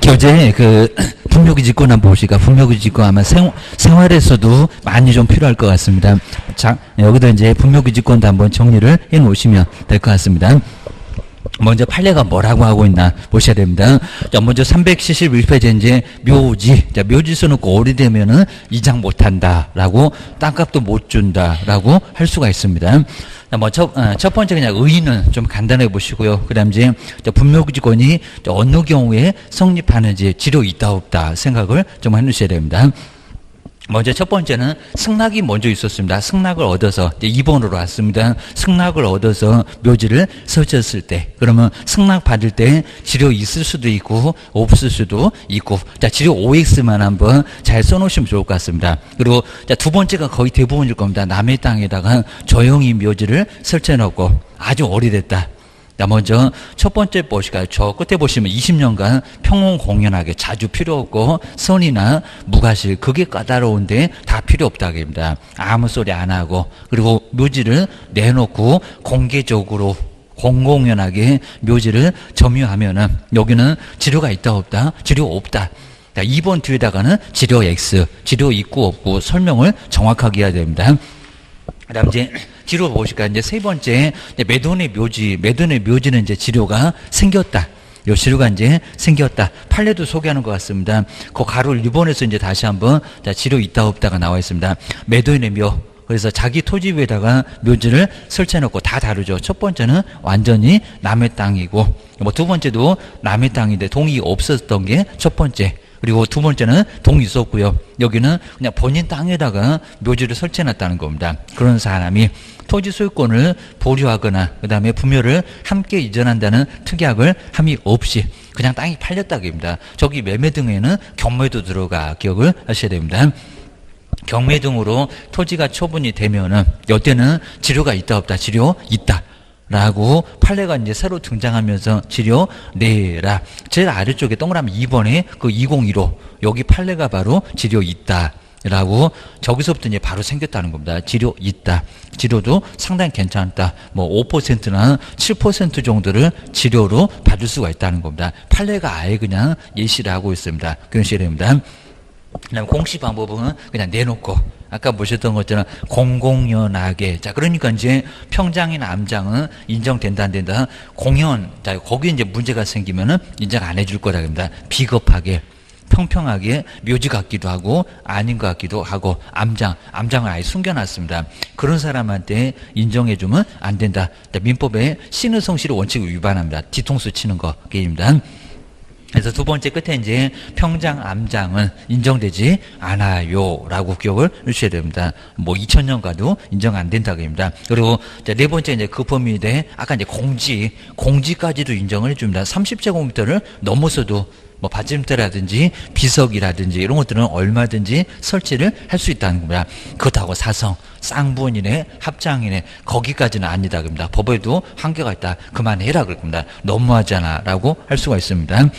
교재 분묘기직권 한번 보시니까 분묘기직권 아마 생활에서도 많이 좀 필요할 것 같습니다. 자, 여기다 이제 분묘기직권도 한번 정리를 해 놓으시면 될 것 같습니다. 먼저 판례가 뭐라고 하고 있나 보셔야 됩니다. 자, 먼저 371페이지에 이제 묘지. 자, 묘지 써놓고 오래되면은 이장 못한다라고 땅값도 못 준다라고 할 수가 있습니다. 자, 뭐 첫 번째 그냥 의의는 좀 간단하게 보시고요. 그다음 이제 분묘기지권이 어느 경우에 성립하는지 지료 있다 없다 생각을 좀 해놓으셔야 됩니다. 먼저 첫 번째는 승낙이 먼저 있었습니다. 승낙을 얻어서 이제 2번으로 왔습니다. 승낙을 얻어서 묘지를 설치했을 때, 그러면 승낙 받을 때 지료 있을 수도 있고 없을 수도 있고, 자, 지료 OX만 한번 잘 써놓으시면 좋을 것 같습니다. 그리고 자, 두 번째가 거의 대부분일 겁니다. 남의 땅에다가 조용히 묘지를 설치해놓고 아주 오래됐다. 자, 먼저 첫 번째 보실까요? 저 끝에 보시면 20년간 평온공연하게 자주 필요 없고 선이나 무과실 그게 까다로운데 다 필요 없다입니다. 아무 소리 안 하고, 그리고 묘지를 내놓고 공개적으로 공공연하게 묘지를 점유하면은 여기는 지료가 있다 없다? 지료 없다. 자, 2번 뒤에다가는 지료 X, 지료 있고 없고 설명을 정확하게 해야 됩니다. 그 다음 이제 지료 보실까요? 이제 세 번째, 매돈의 묘지는 이제 지료가 생겼다. 요 지료가 이제 생겼다. 판례도 소개하는 것 같습니다. 그 가로 1번에서 이제 다시 한번, 자, 지료 있다 없다가 나와 있습니다. 매도인의 묘. 그래서 자기 토지 위에다가 묘지를 설치해놓고 다 다르죠. 첫 번째는 완전히 남의 땅이고, 뭐 두 번째도 남의 땅인데 동의 없었던 게 첫 번째. 그리고 두 번째는 동이 있었고요. 여기는 그냥 본인 땅에다가 묘지를 설치해놨다는 겁니다. 그런 사람이 토지 소유권을 보류하거나 그 다음에 분묘를 함께 이전한다는 특약을 함이 없이 그냥 땅이 팔렸다입니다. 저기 매매 등에는 경매도 들어가 기억을 하셔야 됩니다. 경매 등으로 토지가 처분이 되면은 이때는 지료가 있다 없다? 지료 있다. 라고 판례가 이제 새로 등장하면서 지료 내라. 제일 아래쪽에 동그라미 2번에 그 2015 여기 판례가 바로 지료 있다. 라고 저기서부터 이제 바로 생겼다는 겁니다. 지료 있다. 지료도 상당히 괜찮다. 뭐 5%나 7% 정도를 지료로 받을 수가 있다는 겁니다. 판례가 아예 그냥 예시를 하고 있습니다. 그런 식입니다. 그다음 공시 방법은 그냥 내놓고 아까 보셨던 것처럼 공공연하게. 자, 그러니까 이제 평장이나 암장은 인정된다 안 된다. 공연. 자, 거기 이제 문제가 생기면은 인정 안 해줄 거랍니다. 비겁하게. 평평하게 묘지 같기도 하고 아닌 것 같기도 하고 암장을 아예 숨겨놨습니다. 그런 사람한테 인정해주면 안 된다. 민법에 신의성실의 원칙을 위반합니다. 뒤통수 치는 거 게임입니다. 그래서 두 번째 끝에 이제 평장, 암장은 인정되지 않아요. 라고 기억을 해주셔야 됩니다. 뭐 2000년가도 인정 안 된다고 합니다. 그리고 네 번째 이제 그 범위에 대해 아까 이제 공지까지도 인정을 해줍니다. 30제곱미터를 넘어서도 뭐 받침대라든지 비석이라든지 이런 것들은 얼마든지 설치를 할 수 있다는 겁니다. 그렇다고 사성, 쌍분이네, 합장이네 거기까지는 아니다 그럽니다. 법에도 한계가 있다. 그만해라 그럴 겁니다. 너무하잖아 라고 할 수가 있습니다.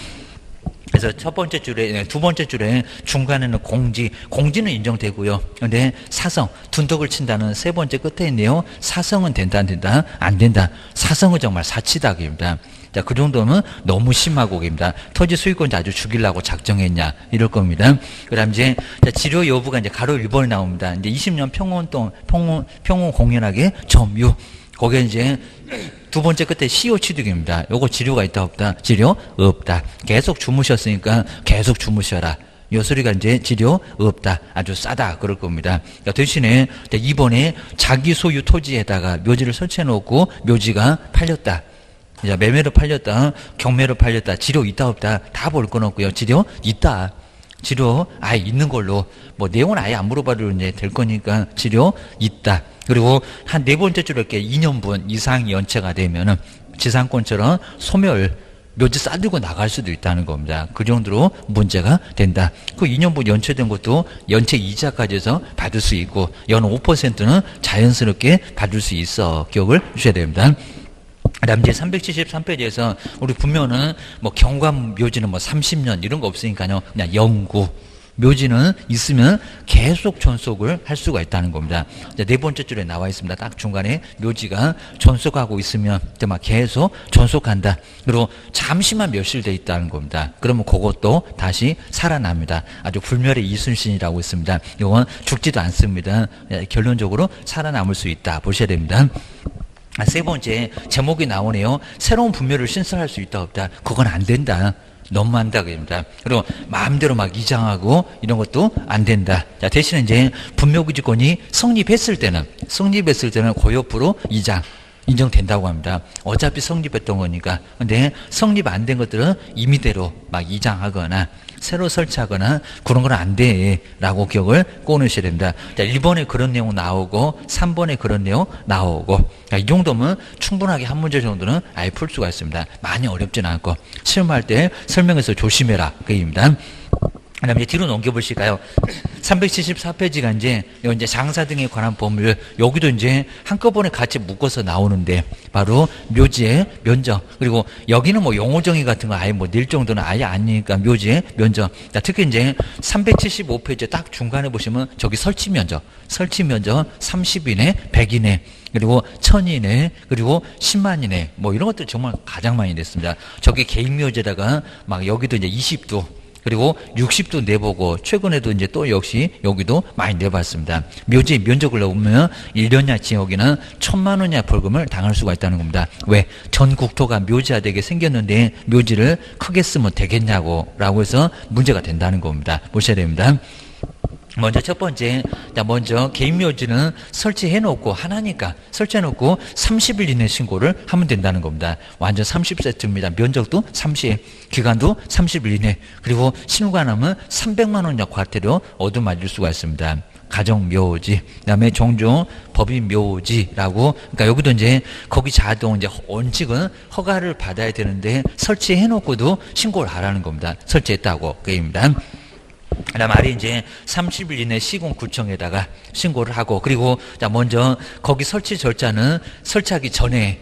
그래서 첫 번째 줄에, 두 번째 줄에 중간에는 공지는 인정되고요. 근데 사성, 둔덕을 친다는 세 번째 끝에 있네요. 사성은 된다, 안 된다? 안 된다. 사성은 정말 사치다, 그입니다. 자, 그 정도면 너무 심하고, 그입니다. 토지 소유권 아주 죽이려고 작정했냐, 이럴 겁니다. 그 다음 이제, 지료 여부가 이제 가로 1번이 나옵니다. 이제 20년 평온 공연하게 점유. 거기에 이제 두 번째 끝에 CO 취득입니다. 요거 지료가 있다 없다? 지료 없다. 계속 주무셨으니까 계속 주무셔라. 요 소리가 이제 지료 없다. 아주 싸다. 그럴 겁니다. 대신에 이번에 자기 소유 토지에다가 묘지를 설치해 놓고 묘지가 팔렸다. 매매로 팔렸다. 경매로 팔렸다. 지료 있다 없다? 다 볼 건 없고요. 지료 있다. 지료 아예 있는 걸로 뭐 내용은 아예 안 물어봐도 이제 될 거니까 지료 있다. 그리고 한 네 번째 줄에 이렇게 2년분 이상 연체가 되면은 지상권처럼 소멸 묘지 싸들고 나갈 수도 있다는 겁니다. 그 정도로 문제가 된다. 그 2년분 연체된 것도 연체 이자까지 해서 받을 수 있고 연 5%는 자연스럽게 받을 수 있어. 기억을 주셔야 됩니다. 그다음 이제 373페이지에서 우리 분묘는 뭐 경관 묘지는 뭐 30년 이런 거 없으니까요. 그냥 영구 묘지는 있으면 계속 존속을 할 수가 있다는 겁니다. 네 번째 줄에 나와 있습니다. 딱 중간에 묘지가 존속하고 있으면 막 계속 존속한다. 그리고 잠시만 멸실돼 있다는 겁니다. 그러면 그것도 다시 살아납니다. 아주 불멸의 이순신이라고 있습니다. 이건 죽지도 않습니다. 결론적으로 살아남을 수 있다 보셔야 됩니다. 세 번째 제목이 나오네요. 새로운 분묘를 신설할 수 있다 없다. 그건 안 된다. 너무한다 그럽니다. 그리고 마음대로 막 이장하고 이런 것도 안 된다. 자, 대신에 이제 분묘기지권이 성립했을 때는 고요프로 이장 인정된다고 합니다. 어차피 성립했던 거니까. 근데 성립 안 된 것들은 임의대로 막 이장하거나 새로 설치하거나 그런 건 안 돼 라고 기억을 꺼내셔야 됩니다. 자, 1번에 그런 내용 나오고 3번에 그런 내용 나오고, 자, 이 정도면 충분하게 한 문제 정도는 아예 풀 수가 있습니다. 많이 어렵지는 않고 시험할 때 설명해서 조심해라 그 얘기입니다. 그 다음에 뒤로 넘겨보실까요? 374페이지가 이제 장사 등에 관한 법률, 여기도 이제 한꺼번에 같이 묶어서 나오는데, 바로 묘지의 면적, 그리고 여기는 뭐 용어정의 같은 거 아예 뭐 낼 정도는 아예 아니니까 묘지의 면적. 특히 이제 375페이지 딱 중간에 보시면 저기 설치 면적 30이네, 100이네, 그리고 1000이네, 그리고 10만이네, 뭐 이런 것들 정말 가장 많이 냈습니다. 저기 개인 묘지에다가 막 여기도 이제 20도, 그리고 60도 내보고, 최근에도 이제 또 역시 여기도 많이 내봤습니다. 묘지 면적을 넣으면 1년이나 징역이나 1000만 원이나 벌금을 당할 수가 있다는 겁니다. 왜? 전 국토가 묘지화되게 생겼는데 묘지를 크게 쓰면 되겠냐고 라고 해서 문제가 된다는 겁니다. 보셔야 됩니다. 먼저 첫 번째, 먼저 개인 묘지는 설치해놓고 하나니까 설치해놓고 30일 이내 신고를 하면 된다는 겁니다. 완전 30세트입니다. 면적도 30, 기간도 30일 이내, 그리고 신고가 나면 300만 원 과태료 얻어맞을 수가 있습니다. 가정묘지, 그다음에 종종 법인묘지라고, 그러니까 여기도 이제 거기 자동 이제 원칙은 허가를 받아야 되는데 설치해놓고도 신고를 하라는 겁니다. 설치했다고 그 얘기입니다. 그다음 말이 이제 30일 이내 시군구청에다가 신고를 하고, 그리고 자 먼저 거기 설치 절차는 설치하기 전에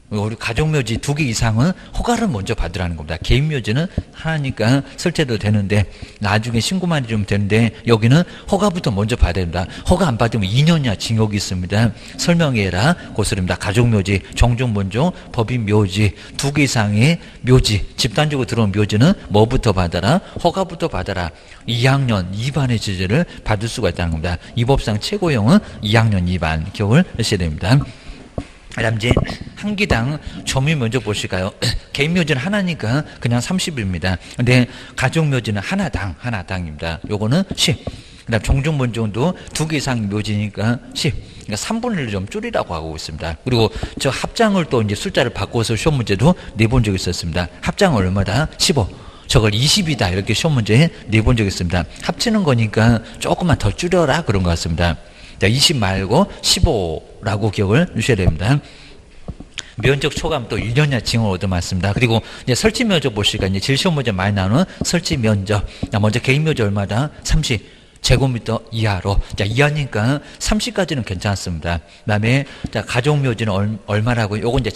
우리 가족묘지 2개 이상은 허가를 먼저 받으라는 겁니다. 개인묘지는 하나니까 설치해도 되는데 나중에 신고만 좀 되는데 여기는 허가부터 먼저 받아야 됩니다. 허가 안 받으면 2년이나 징역이 있습니다. 설명해라 고소입니다. 가족묘지, 종종본종, 법인묘지 2개 이상의 묘지, 집단적으로 들어온 묘지는 뭐부터 받아라? 허가부터 받아라. 2학년 2반의 제재를 받을 수가 있다는 겁니다. 이 법상 최고형은 2학년 2반 기억을 하셔야 됩니다. 그다음 이제 한 기당 점유 면적 보실까요? 개인 묘지는 하나니까 그냥 30입니다. 근데 가족 묘지는 하나당입니다. 요거는 10. 그다음 종종본종도 2개 이상 묘지니까 10. 그러니까 3분의 1을 좀 줄이라고 하고 있습니다. 그리고 저 합장을 또 이제 숫자를 바꿔서 시험 문제도 내본 적이 있었습니다. 합장은 얼마다? 15. 저걸 20이다 이렇게 시험 문제에 내본 적이 있습니다. 합치는 거니까 조금만 더 줄여라 그런 것 같습니다. 20 말고 15라고 기억을 주셔야 됩니다. 면적 초과하면 또 1년이나 징역을 얻어맞습니다. 그리고 이제 설치 면적 보시니까 이제 질시험 문제 많이 나오는 설치 면적. 먼저 개인 묘지 얼마다? 30 제곱미터 이하로. 자, 이하니까 30까지는 괜찮습니다. 그 다음에 자, 가족 묘지는 얼마라고? 요거 이제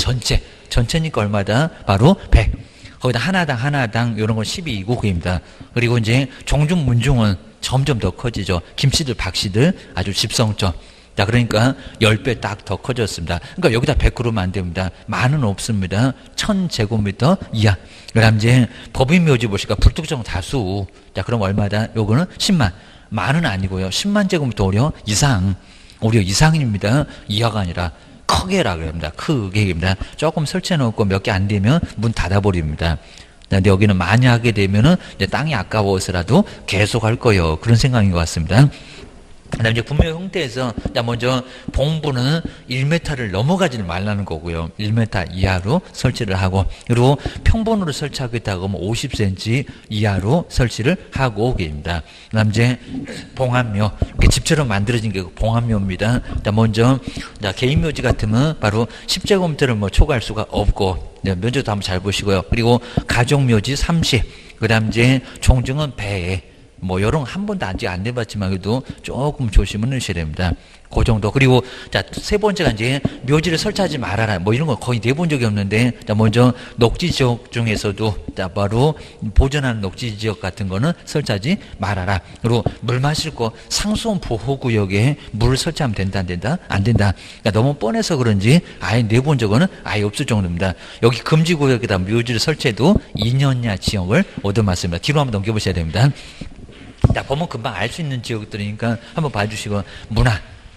전체니까 얼마다? 바로 100. 거기다 하나당 이런 건 12이고 그입니다. 그리고 이제 종중 문중은 점점 더 커지죠. 김씨들, 박씨들 아주 집성점. 자, 그러니까 10배 딱 더 커졌습니다. 그러니까 여기다 100 그러면 안 됩니다. 만은 없습니다. 1000제곱미터 이하. 그 다음 이제 법인묘지 보시니까 불특정 다수. 자, 그럼 얼마다? 요거는 10만. 만은 아니고요. 10만 제곱미터 오히려 이상. 오히려 이상입니다. 이하가 아니라 크게라 그럽니다. 크게입니다. 조금 설치해놓고 몇 개 안 되면 문 닫아버립니다. 근데 여기는 많이 하게 되면은 이제 땅이 아까워서라도 계속 할 거예요. 그런 생각인 것 같습니다. 그다음에 이제 분묘 형태에서 먼저 봉부는 1m를 넘어가지는 말라는 거고요. 1m 이하로 설치를 하고, 그리고 평본으로 설치하겠다고 하면 50cm 이하로 설치를 하고 계십니다. 그다음 이제 봉합묘, 이렇게 집처럼 만들어진 게 봉합묘입니다. 먼저 개인 묘지 같으면 바로 10제곱미터를 뭐 초과할 수가 없고, 면적도 한번 잘 보시고요. 그리고 가족 묘지 30, 그다음 이제 종중은 배. 뭐 이런 한 번도 아직 안 내봤지만 그래도 조금 조심은 하셔야 됩니다. 그 정도. 그리고 자, 세 번째가 이제 묘지를 설치하지 말아라. 뭐 이런 거 거의 내본 적이 없는데, 자, 먼저 녹지 지역 중에서도 자, 바로 보존하는 녹지 지역 같은 거는 설치하지 말아라. 그리고 물 마실 거 상수원 보호구역에 물을 설치하면 된다, 안 된다? 안 된다. 그러니까 너무 뻔해서 그런지 아예 내본 적은 아예 없을 정도입니다. 여기 금지구역에다 묘지를 설치해도 2년야 지역을 얻어맞습니다. 뒤로 한번 넘겨보셔야 됩니다. 자, 보면 금방 알 수 있는 지역들이니까 한번 봐주시고,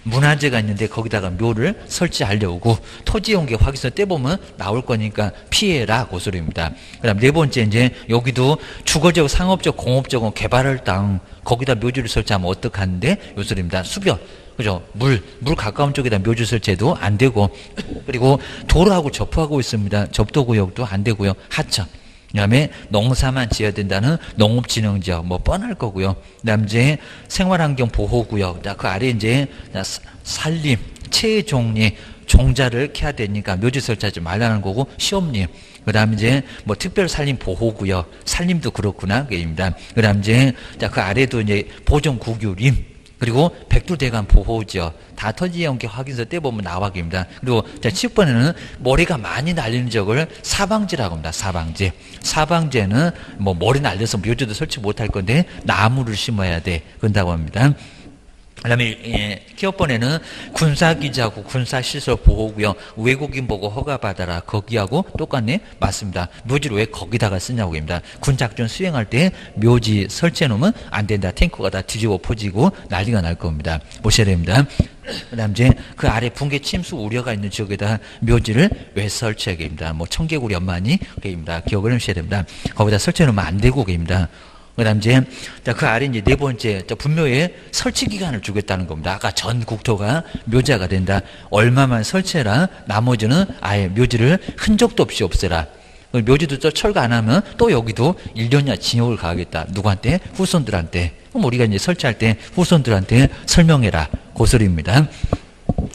문화재가 있는데 거기다가 묘를 설치하려고 토지용계 확인서 떼보면 나올 거니까 피해라, 그 소리입니다. 그 다음 네 번째, 이제 여기도 주거지역, 상업지역, 공업지역, 개발할 땅 거기다 묘지를 설치하면 어떡하는데, 요 소리입니다. 수변, 그죠? 물 가까운 쪽에다 묘지 설치해도 안 되고, 그리고 도로하고 접하고 있습니다. 접도구역도 안 되고요. 하천, 그 다음에 농사만 지어야 된다는 농업진흥지역, 뭐 뻔할 거고요. 그 다음 이제 생활환경보호구역, 그 아래 이제 산림, 채종리, 종자를 캐야 되니까 묘지 설치하지 말라는 거고, 시험림, 그 다음 이제 뭐 특별산림보호구역, 산림도 그렇구나, 그입니다. 그 다음 이제 그 아래도 이제 보존국유림, 그리고 백두대간 보호지역, 다 토지연계 확인서 떼보면 나와깁니다. 그리고 자, 10번에는 머리가 많이 날리는 지역을 사방지라고 합니다. 사방지. 사방지에는 뭐 머리 날려서 묘지도 설치 못할 건데 나무를 심어야 돼. 그런다고 합니다. 그 다음에 키워번에는 군사기지하고 군사시설 보호구역 외국인 보고 허가받아라, 거기하고 똑같네? 맞습니다. 묘지를 왜 거기다가 쓰냐고 합니다. 군작전 수행할 때 묘지 설치해놓으면 안 된다. 탱크가 다 뒤집어 퍼지고 난리가 날 겁니다. 보셔야 됩니다. 그 다음 이제 그 아래 붕괴 침수 우려가 있는 지역에다 묘지를 왜 설치하게 됩니다. 뭐 청개구리 연만이 그입니다. 기억을 하셔야 됩니다. 거기다 설치해놓으면 안 되고 그입니다. 그 다음 이제, 그 아래 이제 네 번째, 분묘에 설치 기간을 주겠다는 겁니다. 아까 전 국토가 묘지가 된다. 얼마만 설치해라. 나머지는 아예 묘지를 흔적도 없이 없애라. 묘지도 또 철거 안 하면 또 여기도 1년야 징역을 가하겠다. 누구한테? 후손들한테. 그럼 우리가 이제 설치할 때 후손들한테 설명해라. 그 소리입니다.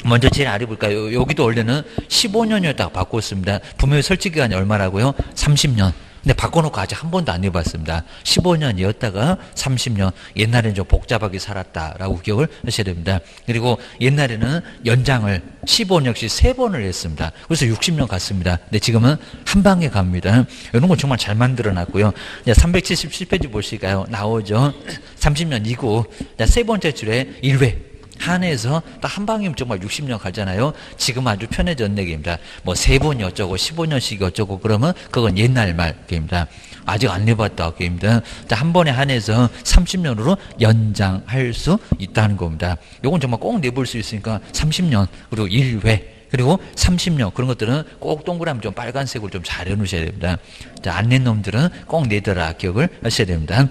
먼저 제일 아래 볼까요? 여기도 원래는 15년이었다가 바꿨습니다. 분묘의 설치 기간이 얼마라고요? 30년. 근데 바꿔놓고 아직 한 번도 안 해봤습니다. 15년이었다가 30년. 옛날에는 좀 복잡하게 살았다라고 기억을 하셔야 됩니다. 그리고 옛날에는 연장을 15년 역시 3번을 했습니다. 그래서 60년 갔습니다. 근데 지금은 한 방에 갑니다. 이런 건 정말 잘 만들어놨고요. 377페이지 보실까요? 나오죠. 30년 이고 세 번째 줄에 1회. 한해에서 딱 한 방이면 정말 60년 가잖아요. 지금 아주 편해졌네, 게입니다. 뭐 3번이 어쩌고 15년씩이 어쩌고 그러면 그건 옛날 말, 게입니다. 아직 안 내봤다, 게입니다. 한 번에 한해서 30년으로 연장할 수 있다는 겁니다. 요건 정말 꼭 내볼 수 있으니까 30년, 그리고 1회, 그리고 30년, 그런 것들은 꼭 동그라미 좀 빨간색으로 좀 잘 해놓으셔야 됩니다. 자, 안 낸 놈들은 꼭 내더라, 기억을 하셔야 됩니다.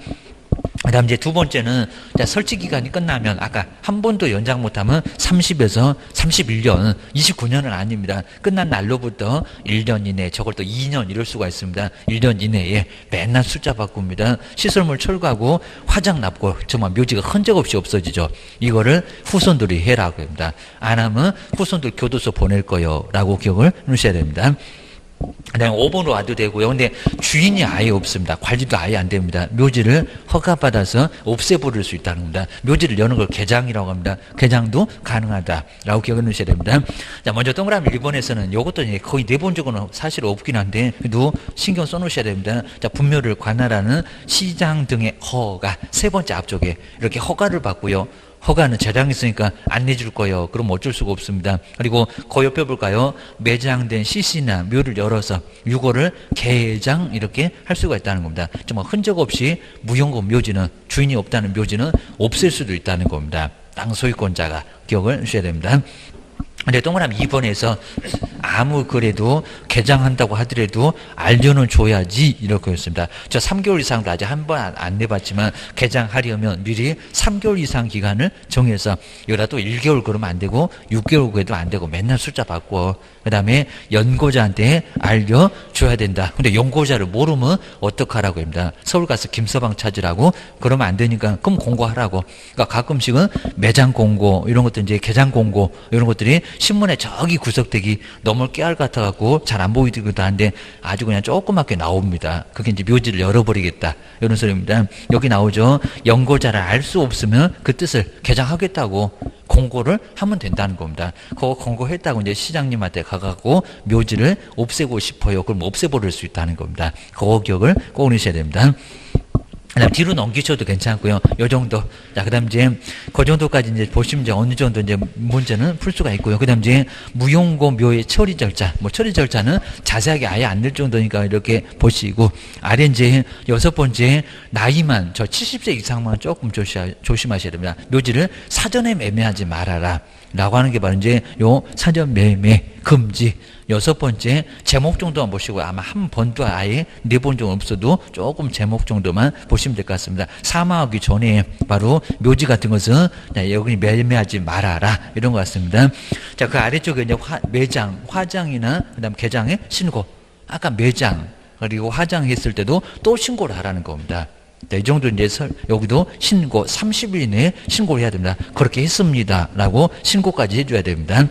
그 다음 이제 두 번째는 설치 기간이 끝나면 아까 한 번도 연장 못하면 30에서 31년, 29년은 아닙니다. 끝난 날로부터 1년 이내, 저걸 또 2년 이럴 수가 있습니다. 1년 이내에 맨날 숫자 바꿉니다. 시설물 철거하고 화장 납고 정말 묘지가 흔적 없이 없어지죠. 이거를 후손들이 해라고 합니다. 안 하면 후손들 교도소 보낼 거요 라고 기억을 하셔야 됩니다. 그냥 5번으로 와도 되고요. 근데 주인이 아예 없습니다. 관리도 아예 안 됩니다. 묘지를 허가받아서 없애버릴 수 있다는 겁니다. 묘지를 여는 걸 개장이라고 합니다. 개장도 가능하다라고 기억해 놓으셔야 됩니다. 자, 먼저 동그라미 1번에서는 이것도 거의 내본 적은 사실 없긴 한데 그래도 신경 써놓으셔야 됩니다. 자, 분묘를 관할하는 시장 등의 허가, 세 번째 앞쪽에 이렇게 허가를 받고요. 허가는 재량이 있으니까 안 내줄 거예요. 그럼 어쩔 수가 없습니다. 그리고 그 옆에 볼까요? 매장된 CC나 묘를 열어서 유고를 개장 이렇게 할 수가 있다는 겁니다. 정말 흔적 없이 무용고 묘지는, 주인이 없다는 묘지는 없앨 수도 있다는 겁니다. 땅 소유권자가 기억을 하셔야 됩니다. 근데 동그라미 2번에서 아무 그래도 개장한다고 하더라도 알려는 줘야지 이렇게 했습니다. 저 3개월 이상도 아직 한 번 안 내봤지만 개장하려면 미리 3개월 이상 기간을 정해서 여기라도 1개월 그러면 안 되고 6개월 그래도 안 되고 맨날 숫자 바꿔. 그 다음에 연고자한테 알려줘야 된다. 근데 연고자를 모르면 어떡하라고 합니다. 서울 가서 김서방 찾으라고 그러면 안 되니까 그럼 공고하라고. 그러니까 가끔씩은 매장 공고 이런 것들 이제 개장 공고 이런 것들이 신문에 저기 구석대기 너무 깨알 같아갖고 잘 안 보이기도 한데 아주 그냥 조그맣게 나옵니다. 그게 이제 묘지를 열어버리겠다 이런 소리입니다. 여기 나오죠. 연고자를 알 수 없으면 그 뜻을 개장하겠다고 공고를 하면 된다는 겁니다. 그거 공고했다고 이제 시장님한테 가갖고 묘지를 없애고 싶어요. 그럼 없애버릴 수 있다는 겁니다. 그거 기억을 꼭 넣으셔야 됩니다. 그다음 뒤로 넘기셔도 괜찮고요. 요 정도. 자, 그다음 이제 그 정도까지 이제 보시면 이제 어느 정도 이제 문제는 풀 수가 있고요. 그다음 이제 무용고 묘의 처리 절차. 뭐 처리 절차는 자세하게 아예 안 될 정도니까 이렇게 보시고 아래 이제 6번째 나이만 저 70세 이상만 조금 조심하셔야 됩니다. 묘지를 사전에 매매하지 말아라. 라고 하는 게 바로 이제 요 사전 매매 금지. 6번째 제목 정도만 보시고 아마 한 번도 아예 4번 정도 없어도 조금 제목 정도만 보시면 될 것 같습니다. 사망하기 전에 바로 묘지 같은 것은 여기 매매하지 말아라 이런 것 같습니다. 자, 그 아래쪽에 이제 매장, 화장이나 그다음 개장의 신고. 아까 매장 그리고 화장했을 때도 또 신고를 하라는 겁니다. 이 정도 이제 여기도 신고 30일 이내에 신고를 해야 됩니다. 그렇게 했습니다. 라고 신고까지 해줘야 됩니다.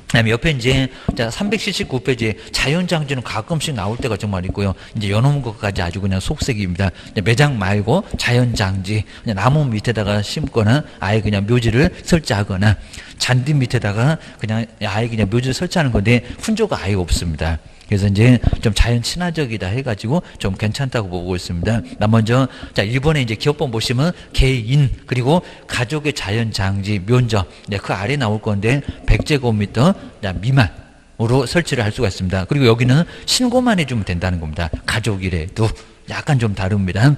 그다음에 옆에 이제 379페이지에 자연장지는 가끔씩 나올 때가 정말 있고요. 이제 여놓은 것까지 아주 그냥 속색입니다. 매장 말고 자연장지, 그냥 나무 밑에다가 심거나 아예 그냥 묘지를 설치하거나 잔디 밑에다가 그냥 아예 그냥 묘지를 설치하는 건데 훈조가 아예 없습니다. 그래서 이제 좀 자연 친화적이다 해가지고 좀 괜찮다고 보고 있습니다. 나 먼저, 자, 1번에 이제 기업번 보시면 개인, 그리고 가족의 자연 장지, 면적. 네, 그 아래 나올 건데 100제곱미터 미만으로 설치를 할 수가 있습니다. 그리고 여기는 신고만 해주면 된다는 겁니다. 가족이래도 약간 좀 다릅니다.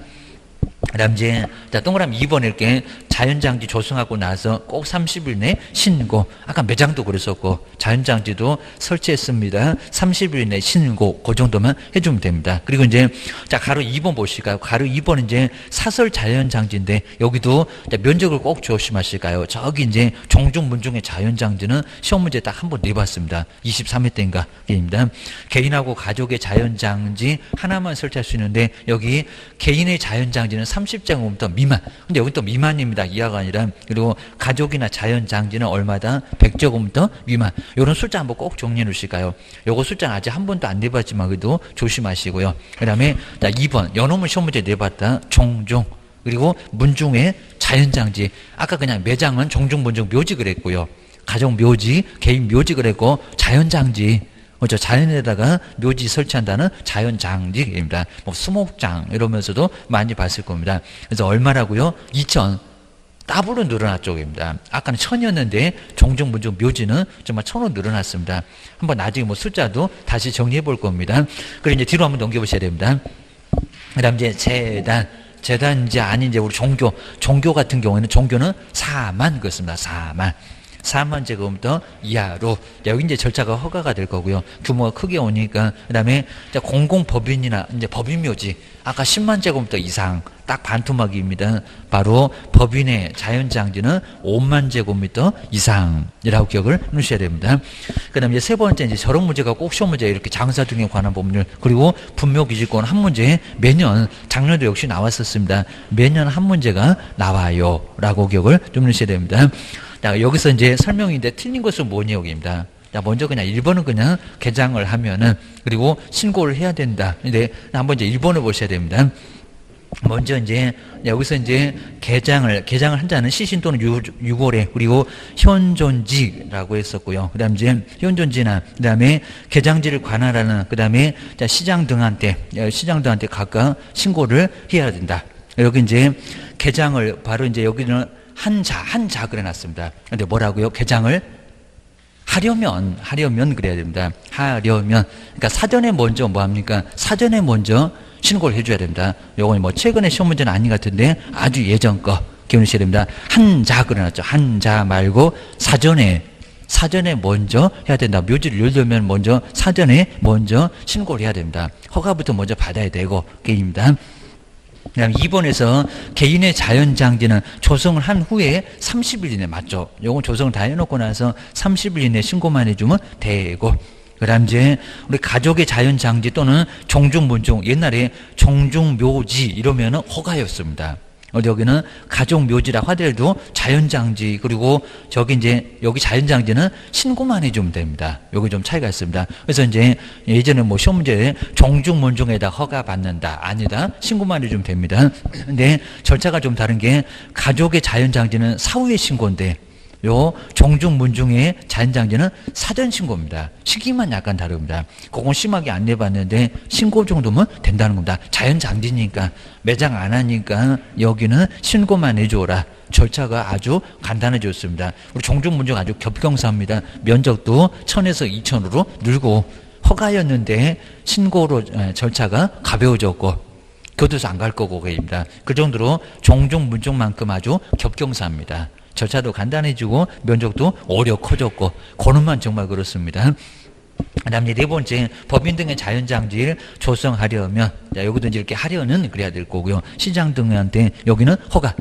그 다음 이제, 자, 동그라미 2번 이렇게 자연장지 조성하고 나서 꼭 30일 내 신고. 아까 매장도 그랬었고, 자연장지도 설치했습니다. 30일 내 신고. 그 정도만 해주면 됩니다. 그리고 이제, 자, 가로 2번 보실까요? 가로 2번은 이제 사설 자연장지인데, 여기도 면적을 꼭 조심하실까요? 저기 이제 종중문중의 자연장지는 시험 문제 딱 한 번 내봤습니다. 23회 때인가. 입니다. 개인하고 가족의 자연장지 하나만 설치할 수 있는데, 여기 개인의 자연장지는 30제곱미터 미만. 근데 여기 또 미만입니다. 이하가 아니라. 그리고 가족이나 자연장지는 얼마다? 100제곱미터 미만. 요런 숫자 한번 꼭 정리해 놓으실까요? 요거 숫자는 아직 한 번도 안 내봤지만 그래도 조심하시고요. 그 다음에 2번. 연호문 시험 문제 내봤다. 종중. 그리고 문중의 자연장지. 아까 그냥 매장은 종중, 문중, 묘지 그랬고요. 가족 묘지, 개인 묘지 그랬고, 자연장지. 그렇죠. 자연에다가 묘지 설치한다는 자연장지입니다. 뭐 수목장 이러면서도 많이 봤을 겁니다. 그래서 얼마라고요? 2,000. 더블로 늘어났죠. 입니다. 아까는 1,000이었는데 종종 문종 묘지는 정말 1,000원 늘어났습니다. 한번 나중에 뭐 숫자도 다시 정리해 볼 겁니다. 그리고 이제 뒤로 한번 넘겨보셔야 됩니다. 그 다음 이제 재단 이제 아닌 이제 우리 종교 같은 경우에는 종교는 4만 그렇습니다. 4만 제곱미터 이하로. 여기 이제 절차가 허가가 될 거고요. 규모가 크게 오니까. 그 다음에 공공법인이나 이제 법인묘지. 아까 10만 제곱미터 이상. 딱 반토막입니다. 바로 법인의 자연장지는 5만 제곱미터 이상이라고 기억을 해주셔야 됩니다. 그 다음에 이제 세 번째 이제 저런 문제가 꼭 시험 문제 이렇게 장사 등에 관한 법률. 그리고 분묘기지권 한 문제 매년 작년도 역시 나왔었습니다. 매년 한 문제가 나와요. 라고 기억을 좀 해주셔야 됩니다. 자, 여기서 이제 설명인데 틀린 것은 뭐니 여기입니다. 자, 먼저 그냥 1번은 그냥 개장을 하면은 그리고 신고를 해야 된다. 근데 한번 이제 1번을 보셔야 됩니다. 먼저 이제 여기서 이제 개장을 한 자는 시신 또는 유골에 그리고 현존지라고 했었고요. 그다음 이제 현존지나 그다음에 개장지를 관할하는 그다음에 시장 등한테 각각 신고를 해야 된다. 여기 이제 개장을 바로 이제 여기는 한자 그래놨습니다. 근데 뭐라고요? 개장을 하려면 그래야 됩니다. 하려면. 그러니까 사전에 먼저 뭐 합니까? 사전에 먼저 신고를 해줘야 됩니다. 요건 뭐 최근에 시험 문제는 아닌 것 같은데 아주 예전 거 기억하셔야 됩니다. 한자 그래놨죠. 한자 말고 사전에 먼저 해야 된다. 묘지를 열려면 먼저 사전에 먼저 신고를 해야 됩니다. 허가부터 먼저 받아야 되고 게임입니다. 그다음 2번에서 개인의 자연장지는 조성을 한 후에 30일 이내 맞죠? 요건 조성을 다 해놓고 나서 30일 이내 신고만 해주면 되고. 그 다음 이제 우리 가족의 자연장지 또는 종중문중 옛날에 종중묘지 이러면은 허가였습니다. 여기는 가족 묘지라 하더라도 자연장지, 그리고 저기 이제 여기 자연장지는 신고만 해주면 됩니다. 여기 좀 차이가 있습니다. 그래서 이제 예전에 뭐 시험 문제에 종중문중에다 허가 받는다, 아니다, 신고만 해주면 됩니다. 근데 절차가 좀 다른 게 가족의 자연장지는 사후에 신고인데 요 종중문중의 자연장지는 사전 신고입니다. 시기만 약간 다릅니다. 그건 심하게 안 내봤는데 신고 정도면 된다는 겁니다. 자연장지니까 매장 안 하니까 여기는 신고만 해줘라. 절차가 아주 간단해졌습니다. 우리 종중문중 아주 겹경사입니다. 면적도 1000에서 2000으로 늘고 허가였는데 신고로 절차가 가벼워졌고 교도소 안 갈 거고 그입니다. 그 정도로 종중문중만큼 아주 겹경사입니다. 절차도 간단해지고 면적도 오히려 커졌고 그놈만 정말 그렇습니다. 그다음에 네 번째, 법인 등의 자연장지를 조성하려면, 자, 여기도 이제 이렇게 하려는 그래야 될 거고요. 시장 등한테 여기는 허가.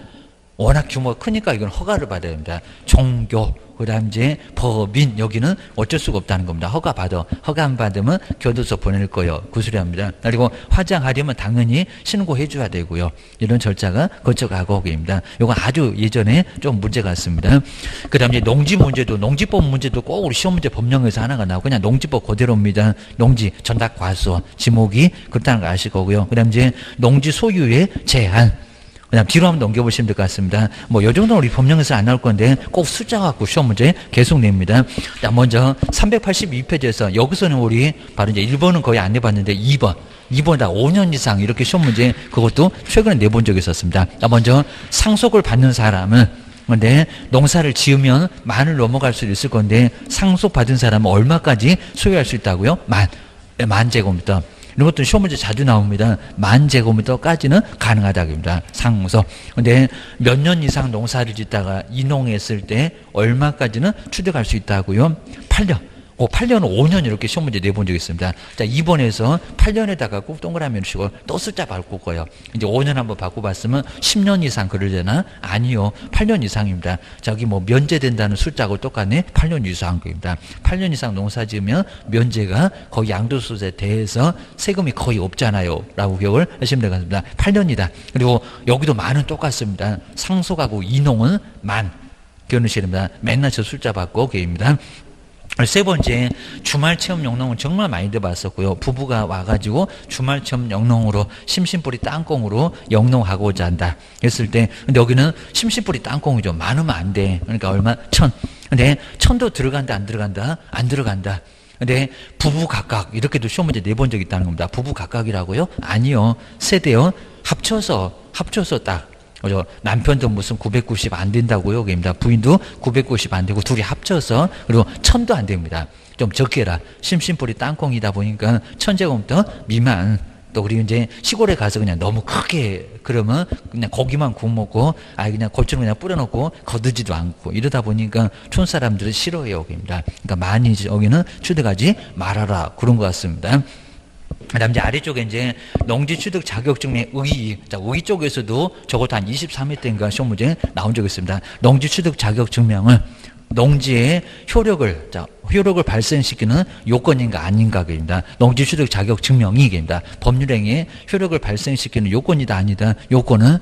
워낙 규모가 크니까 이건 허가를 받아야 됩니다. 종교, 그다음 이제 법인, 여기는 어쩔 수가 없다는 겁니다. 허가 받아. 허가 안 받으면 교도소 보낼 거예요. 구수리합니다. 그리고 화장하려면 당연히 신고해 줘야 되고요. 이런 절차가 거쳐가고 입니다. 이건 아주 예전에 좀 문제가 있습니다. 그다음 이제 농지 문제도, 농지법 문제도 꼭 우리 시험 문제 법령에서 하나가 나오고 그냥 농지법 그대로입니다. 농지 전답 과수 지목이 그렇다는 거 아실 거고요. 그다음 이제 농지 소유의 제한. 그냥 뒤로 한번 넘겨보시면 될 것 같습니다. 뭐, 요 정도는 우리 법령에서 안 나올 건데, 꼭 숫자 갖고 시험 문제 계속 냅니다. 자, 먼저, 382페이지에서, 여기서는 우리, 바로 이제 1번은 거의 안 내봤는데, 2번다 5년 이상 이렇게 시험 문제, 그것도 최근에 내본 적이 있었습니다. 자, 먼저, 상속을 받는 사람은, 근데 농사를 지으면 만을 넘어갈 수도 있을 건데, 상속받은 사람은 얼마까지 소유할 수 있다고요? 만 제곱미터. 이런 것도 시험 문제 자주 나옵니다. 10,000제곱미터까지는 가능하다입니다. 상속. 근데 몇 년 이상 농사를 짓다가 이농했을 때 얼마까지는 취득할 수 있다고요? 8년. 8년은 5년 이렇게 시험 문제 내본 적이 있습니다. 자, 2번에서 8년에다가 꼭 동그라미 치고 또 숫자 바꿀 거예요. 이제 5년 한번 바꿔봤으면 10년 이상 그러려나? 아니요. 8년 이상입니다. 저기 뭐 면제된다는 숫자하고 똑같네? 8년 이상 겁니다. 8년 이상 농사 지으면 면제가 거의 양도소득에 대해서 세금이 거의 없잖아요. 라고 기억을 하시면 될 것 같습니다. 8년이다. 그리고 여기도 만은 똑같습니다. 상속하고 이농은 만. 기억하시면 됩니다. 맨날 저 숫자 바꿔 계입니다. 세 번째, 주말 체험 영농은 정말 많이 들어봤었고요. 부부가 와가지고 주말 체험 영농으로 심심풀이 땅콩으로 영농하고자 한다 했을 때, 근데 여기는 심심풀이 땅콩이죠. 많으면 안 돼. 그러니까 얼마? 1000. 근데 1000도 들어간다, 안 들어간다? 안 들어간다. 근데 부부 각각 이렇게도 시험 문제 내본 적이 있다는 겁니다. 부부 각각이라고요? 아니요. 세대요. 합쳐서 딱. 남편도 무슨 990 안 된다고요? 그입니다. 부인도 990 안 되고 둘이 합쳐서, 그리고 1000도 안 됩니다. 좀 적게 해라. 심심풀이 땅콩이다 보니까 1000제곱미터 미만. 또 그리고 이제 시골에 가서 그냥 너무 크게 그러면 그냥 고기만 구워 먹고, 그냥 고추는 그냥 뿌려놓고 거두지도 않고 이러다 보니까 촌 사람들은 싫어해요. 그입니다. 그러니까 많이 여기는 취득하지 말아라. 그런 것 같습니다. 그 다음 이제 아래쪽에 이제 농지 취득 자격증명의 의의. 자, 의의 쪽에서도 적어도 한 23회 때인가 시험 문제 나온 적이 있습니다. 농지 취득 자격증명은 농지의 효력을 발생시키는 요건인가 아닌가 입니다. 농지 취득 자격증명이 입니다. 법률행위에 효력을 발생시키는 요건이다 아니다. 요건은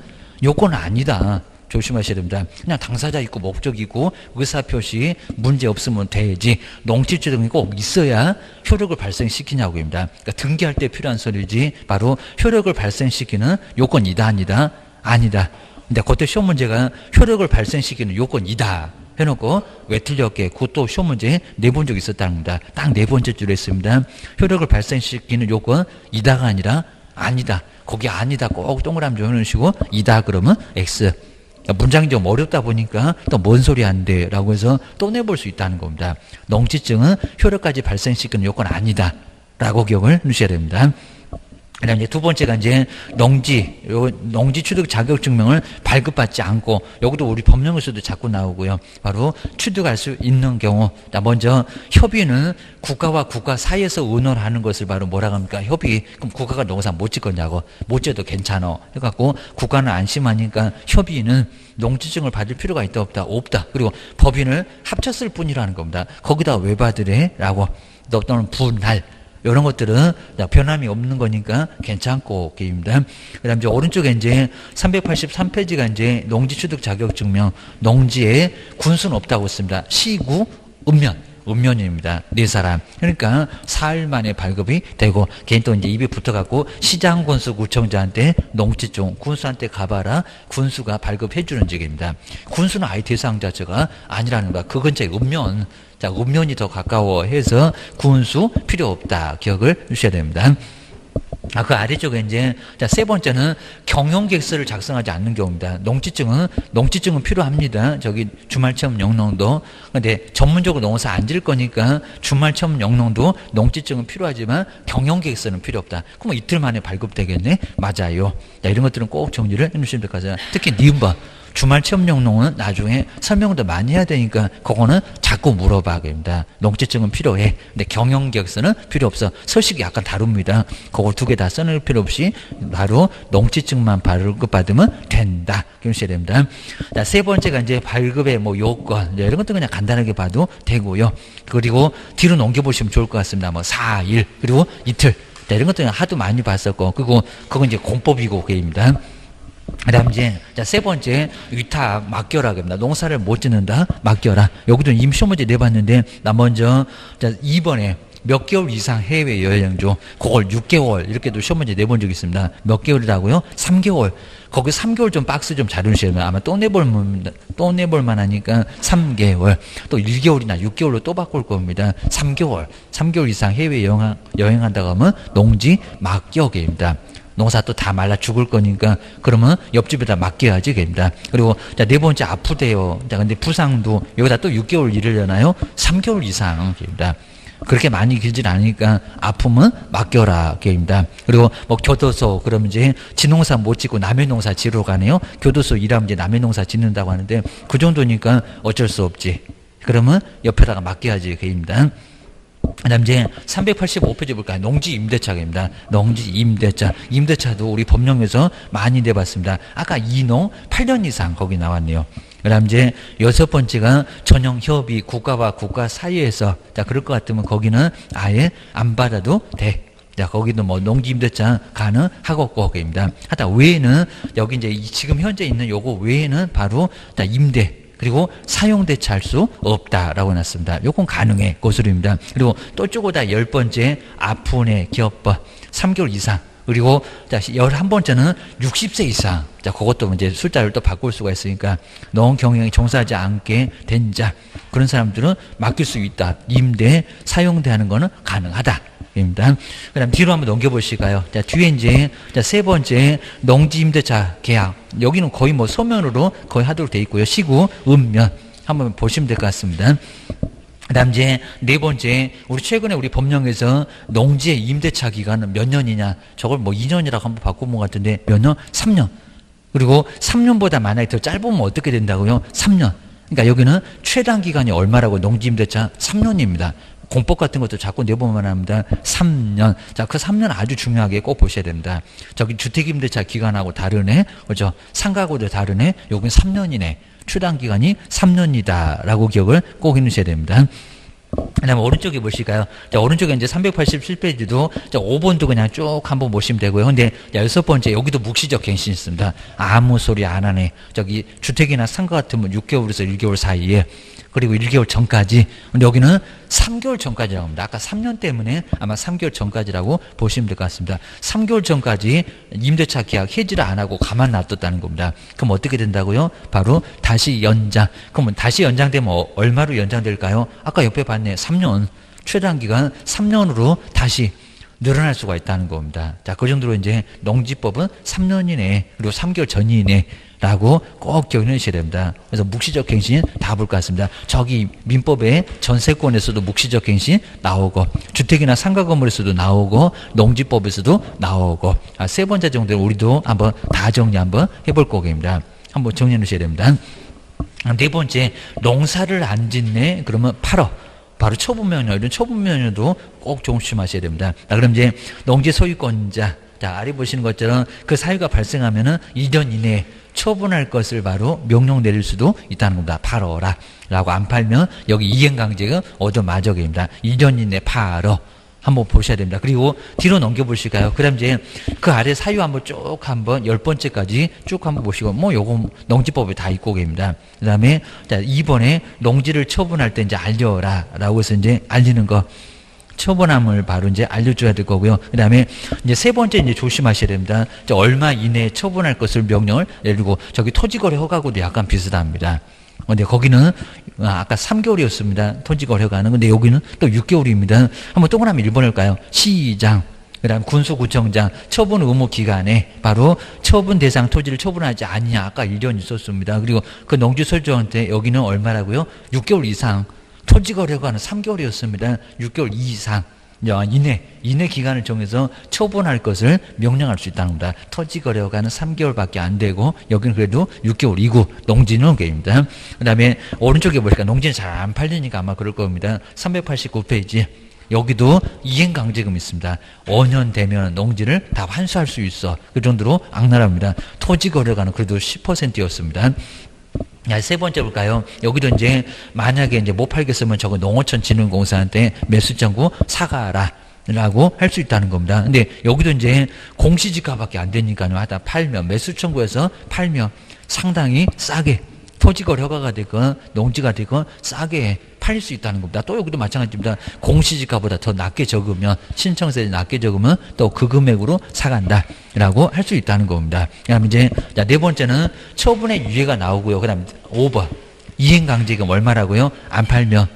아니다. 조심하셔야 됩니다. 그냥 당사자 있고 목적 있고 의사표시 문제 없으면 돼야지, 농지취득이 꼭 있어야 효력을 발생시키냐고입니다. 그러니까 등기할 때 필요한 소리지, 바로 효력을 발생시키는 요건이다 아니다. 근데 그때 시험 문제가 효력을 발생시키는 요건이다 해놓고 왜 틀렸게 그것도 시험 문제 내본 적이 있었다는 겁니다. 딱 네 번째 줄에 있습니다. 효력을 발생시키는 요건 이다가 아니라 아니다. 거기 아니다 꼭 동그라미 좀 해놓으시고 이다 그러면 X. 문장이 좀 어렵다 보니까 또 뭔 소리 안 돼 라고 해서 또 내볼 수 있다는 겁니다. 농지증은 효력까지 발생시키는 요건 아니다 라고 기억을 해주셔야 됩니다. 그 다음에 두 번째가 이제 농지 취득 자격증명을 발급받지 않고, 여기도 우리 법령에서도 자꾸 나오고요. 바로 취득할 수 있는 경우. 자, 먼저 협의는 국가와 국가 사이에서 의논하는 것을 바로 뭐라고 합니까? 협의. 그럼 국가가 농사 못 짓겠냐고. 못 지어도 괜찮아. 해갖고 국가는 안심하니까 협의는 농지증을 받을 필요가 있다 없다. 그리고 법인을 합쳤을 뿐이라는 겁니다. 거기다 왜 받으래? 라고. 또는 분할. 이런 것들은 변함이 없는 거니까 괜찮고, 게임입니다. 그 다음 이제 오른쪽에 이제 383페이지가 이제 농지 취득 자격 증명, 농지에 군수는 없다고 했습니다. 시구, 읍면입니다. 네 사람. 그러니까 4일 만에 발급이 되고, 걔는 또 이제 입에 붙어갖고 시장군수 구청장한테 농지종 군수한테 가봐라. 군수가 발급해주는 직입니다. 군수는 아예 대상 자체가 아니라는 거야. 그건 이제 읍면. 자, 읍면이 더 가까워 해서 군수 필요 없다. 기억을 주셔야 됩니다. 그 아래쪽에 이제, 자, 세 번째는 경영계획서를 작성하지 않는 경우입니다. 농지증은 필요합니다. 저기 주말체험 영농도. 근데 전문적으로 농사 안 질 거니까 주말체험 영농도 농지증은 필요하지만 경영계획서는 필요 없다. 그럼 이틀 만에 발급되겠네? 맞아요. 자, 이런 것들은 꼭 정리를 해 주시면 될 것 같아요. 특히 니은번. 주말 체험 영농은 나중에 설명도 많이 해야 되니까 그거는 자꾸 물어봐 됩니다. 농지증은 필요해. 근데 경영계획서는 필요 없어. 서식이 약간 다릅니다. 그걸 두 개 다 써낼 필요 없이 바로 농지증만 발급받으면 된다. 기억하셔야 됩니다. 자, 세 번째가 이제 발급의 뭐 요건, 이런 것도 그냥 간단하게 봐도 되고요. 그리고 뒤로 넘겨보시면 좋을 것 같습니다. 뭐 4일, 그리고 이틀. 자, 이런 것도 하도 많이 봤었고, 그리고 그건 이제 공법이고 그입니다. 그 다음 이제, 자, 세 번째, 위탁, 맡겨라. 그럽니다. 농사를 못 짓는다? 맡겨라. 여기도 이미 시험 문제 내봤는데, 나 먼저, 자, 2번에 몇 개월 이상 해외 여행조, 그걸 6개월, 이렇게도 시험 문제 내본 적이 있습니다. 몇 개월이라고요? 3개월. 거기 3개월 좀 박스 좀 잘 해주셔야 돼요. 아마 또 내볼만 하니까 3개월. 또 1개월이나 6개월로 또 바꿀 겁니다. 3개월 이상 해외 여행한다고 하면 농지 맡겨계입니다. 농사 또 다 말라 죽을 거니까 그러면 옆집에다 맡겨야지 됩니다. 그리고 자, 네 번째 아프대요. 자, 근데 부상도 여기다 또 6개월 일하려나요? 3개월 이상 됩니다. 그렇게 많이 길진 않으니까 아프면 맡겨라 게임입니다. 그리고 뭐 교도소, 그러면 이제 지농사 못 짓고 남의 농사 지러 가네요. 교도소 일하면 이제 남의 농사 짓는다고 하는데 그 정도니까 어쩔 수 없지. 그러면 옆에다가 맡겨야지 게임입니다. 그 다음 이제 385페이지 볼까요? 농지임대차입니다. 농지임대차. 임대차도 우리 법령에서 많이 내봤습니다. 아까 이농 8년 이상 거기 나왔네요. 그 다음 이제 여섯 번째가 전형협의, 국가와 국가 사이에서, 자, 그럴 것 같으면 거기는 아예 안 받아도 돼. 자, 거기도 뭐 농지임대차 가능하고 거기입니다. 하다 외에는 여기 이제 지금 현재 있는 요거 외에는 바로 자, 임대, 그리고 사용대차할 수 없다라고 놨습니다. 요건 가능해. 고수입니다. 그리고 또 쪼고다 10번째 아픈의 기업법 3개월 이상. 그리고 자, 11번째는 60세 이상. 자, 그것도 이제 숫자를 또 바꿀 수가 있으니까 농 경영에 종사하지 않게 된 자. 그런 사람들은 맡길 수 있다. 임대, 사용대 하는 거는 가능하다. 입니다. 그 다음 뒤로 한번 넘겨보실까요? 자, 뒤에 이제, 자, 세 번째, 농지임대차 계약. 여기는 거의 뭐 서면으로 거의 하도록 되어 있고요. 시구, 읍면. 한번 보시면 될 것 같습니다. 그 다음 이제 네 번째, 우리 최근에 우리 법령에서 농지의 임대차 기간은 몇 년이냐. 저걸 뭐 2년이라고 한번 바꿔본 것 같은데 몇 년? 3년. 그리고 3년보다 만약에 더 짧으면 어떻게 된다고요? 3년. 그러니까 여기는 최단 기간이 얼마라고 농지임대차 3년입니다. 공법 같은 것도 자꾸 내보면 합니다. 3년. 자, 그 3년 아주 중요하게 꼭 보셔야 됩니다. 저기 주택임대차 기간하고 다르네. 그죠? 상가하고도 다르네. 여긴 3년이네. 최단 기간이 3년이다. 라고 기억을 꼭 해놓으셔야 됩니다. 그 다음에 오른쪽에 보실까요? 자, 오른쪽에 이제 387페이지도, 자, 5번도 그냥 쭉 한번 보시면 되고요. 근데, 자, 여섯 번째, 여기도 묵시적 갱신이 있습니다. 아무 소리 안 하네. 저기, 주택이나 상가 같으면 6개월에서 1개월 사이에, 그리고 1개월 전까지. 근데 여기는 3개월 전까지라고 합니다. 아까 3년 때문에 아마 3개월 전까지라고 보시면 될 것 같습니다. 3개월 전까지 임대차 계약 해지를 안 하고 가만 놔뒀다는 겁니다. 그럼 어떻게 된다고요? 바로 다시 연장. 그러면 다시 연장되면 얼마로 연장될까요? 아까 옆에 봤네. 3년. 최단 기간 3년으로 다시 늘어날 수가 있다는 겁니다. 자, 그 정도로 이제 농지법은 3년 이내, 그리고 3개월 전이내 라고 꼭 기억해 주셔야 됩니다. 그래서 묵시적 갱신 다 볼 것 같습니다. 저기 민법의 전세권에서도 묵시적 갱신 나오고, 주택이나 상가 건물에서도 나오고, 농지법에서도 나오고, 세 번째 정도는 우리도 한번 다 정리 한번 해볼 거입니다. 한번 정리해 주셔야 됩니다. 네 번째, 농사를 안 짓네. 그러면 8억. 바로 처분면허, 이런 처분면허도 꼭 조심하셔야 됩니다. 자, 그럼 이제 농지 소유권자, 자, 아래 보시는 것처럼 그 사유가 발생하면은 2년 이내에 처분할 것을 바로 명령 내릴 수도 있다는 겁니다. 팔어라. 라고 안 팔면 여기 이행강제가 얻어맞아입니다. 2년 이내 팔어. 한번 보셔야 됩니다. 그리고 뒤로 넘겨보실까요? 그 다음 이제 그 아래 사유 한번 쭉 한번 10번째까지 쭉 한번 보시고, 뭐 요거 농지법에 다 있고 계십니다. 그 다음에 2번에 농지를 처분할 때 이제 알려라 라고 해서 이제 알리는 거. 처분함을 바로 이제 알려줘야 될 거고요. 그 다음에 이제 세 번째 이제 조심하셔야 됩니다. 이제 얼마 이내에 처분할 것을 명령을, 예를 들고 저기 토지거래 허가하고도 약간 비슷합니다. 근데 거기는 아까 3개월이었습니다. 토지거래 허가는. 근데 여기는 또 6개월입니다. 한번 동그라미 1번 할까요? 시장, 그 다음 군수구청장, 처분 의무 기간에 바로 처분 대상 토지를 처분하지 않냐. 아까 1년 있었습니다. 그리고 그 농지 설정한테 여기는 얼마라고요? 6개월 이상. 토지거래 허가는 3개월이었습니다. 6개월 이상. 이내 기간을 정해서 처분할 것을 명령할 수 있다는 겁니다. 토지거래 허가는 3개월밖에 안 되고 여기는 그래도 6개월 이후 농지는 게입니다. 그 다음에 오른쪽에 보니까 농지는 잘 안 팔리니까 아마 그럴 겁니다. 389페이지. 여기도 이행강제금 있습니다. 5년 되면 농지를 다 환수할 수 있어. 그 정도로 악랄합니다. 토지거래 허가는 그래도 10%였습니다. 세 번째 볼까요? 여기도 이제 만약에 이제 못 팔겠으면 저거 농어촌 진흥공사한테 매수 청구 사가라 라고 할 수 있다는 겁니다. 근데 여기도 이제 공시지가밖에 안 되니까요. 하다 팔면 매수 청구해서 팔면 상당히 싸게 토지거래 허가가 되건 농지가 되건 싸게 팔릴 수 있다는 겁니다. 또 여기도 마찬가지입니다. 공시지가보다 더 낮게 적으면 신청세에 낮게 적으면 또 그 금액으로 사간다라고 할 수 있다는 겁니다. 그다음 이제 네 번째는 처분의 유예가 나오고요. 그다음 5번 이행강제금 얼마라고요? 안 팔면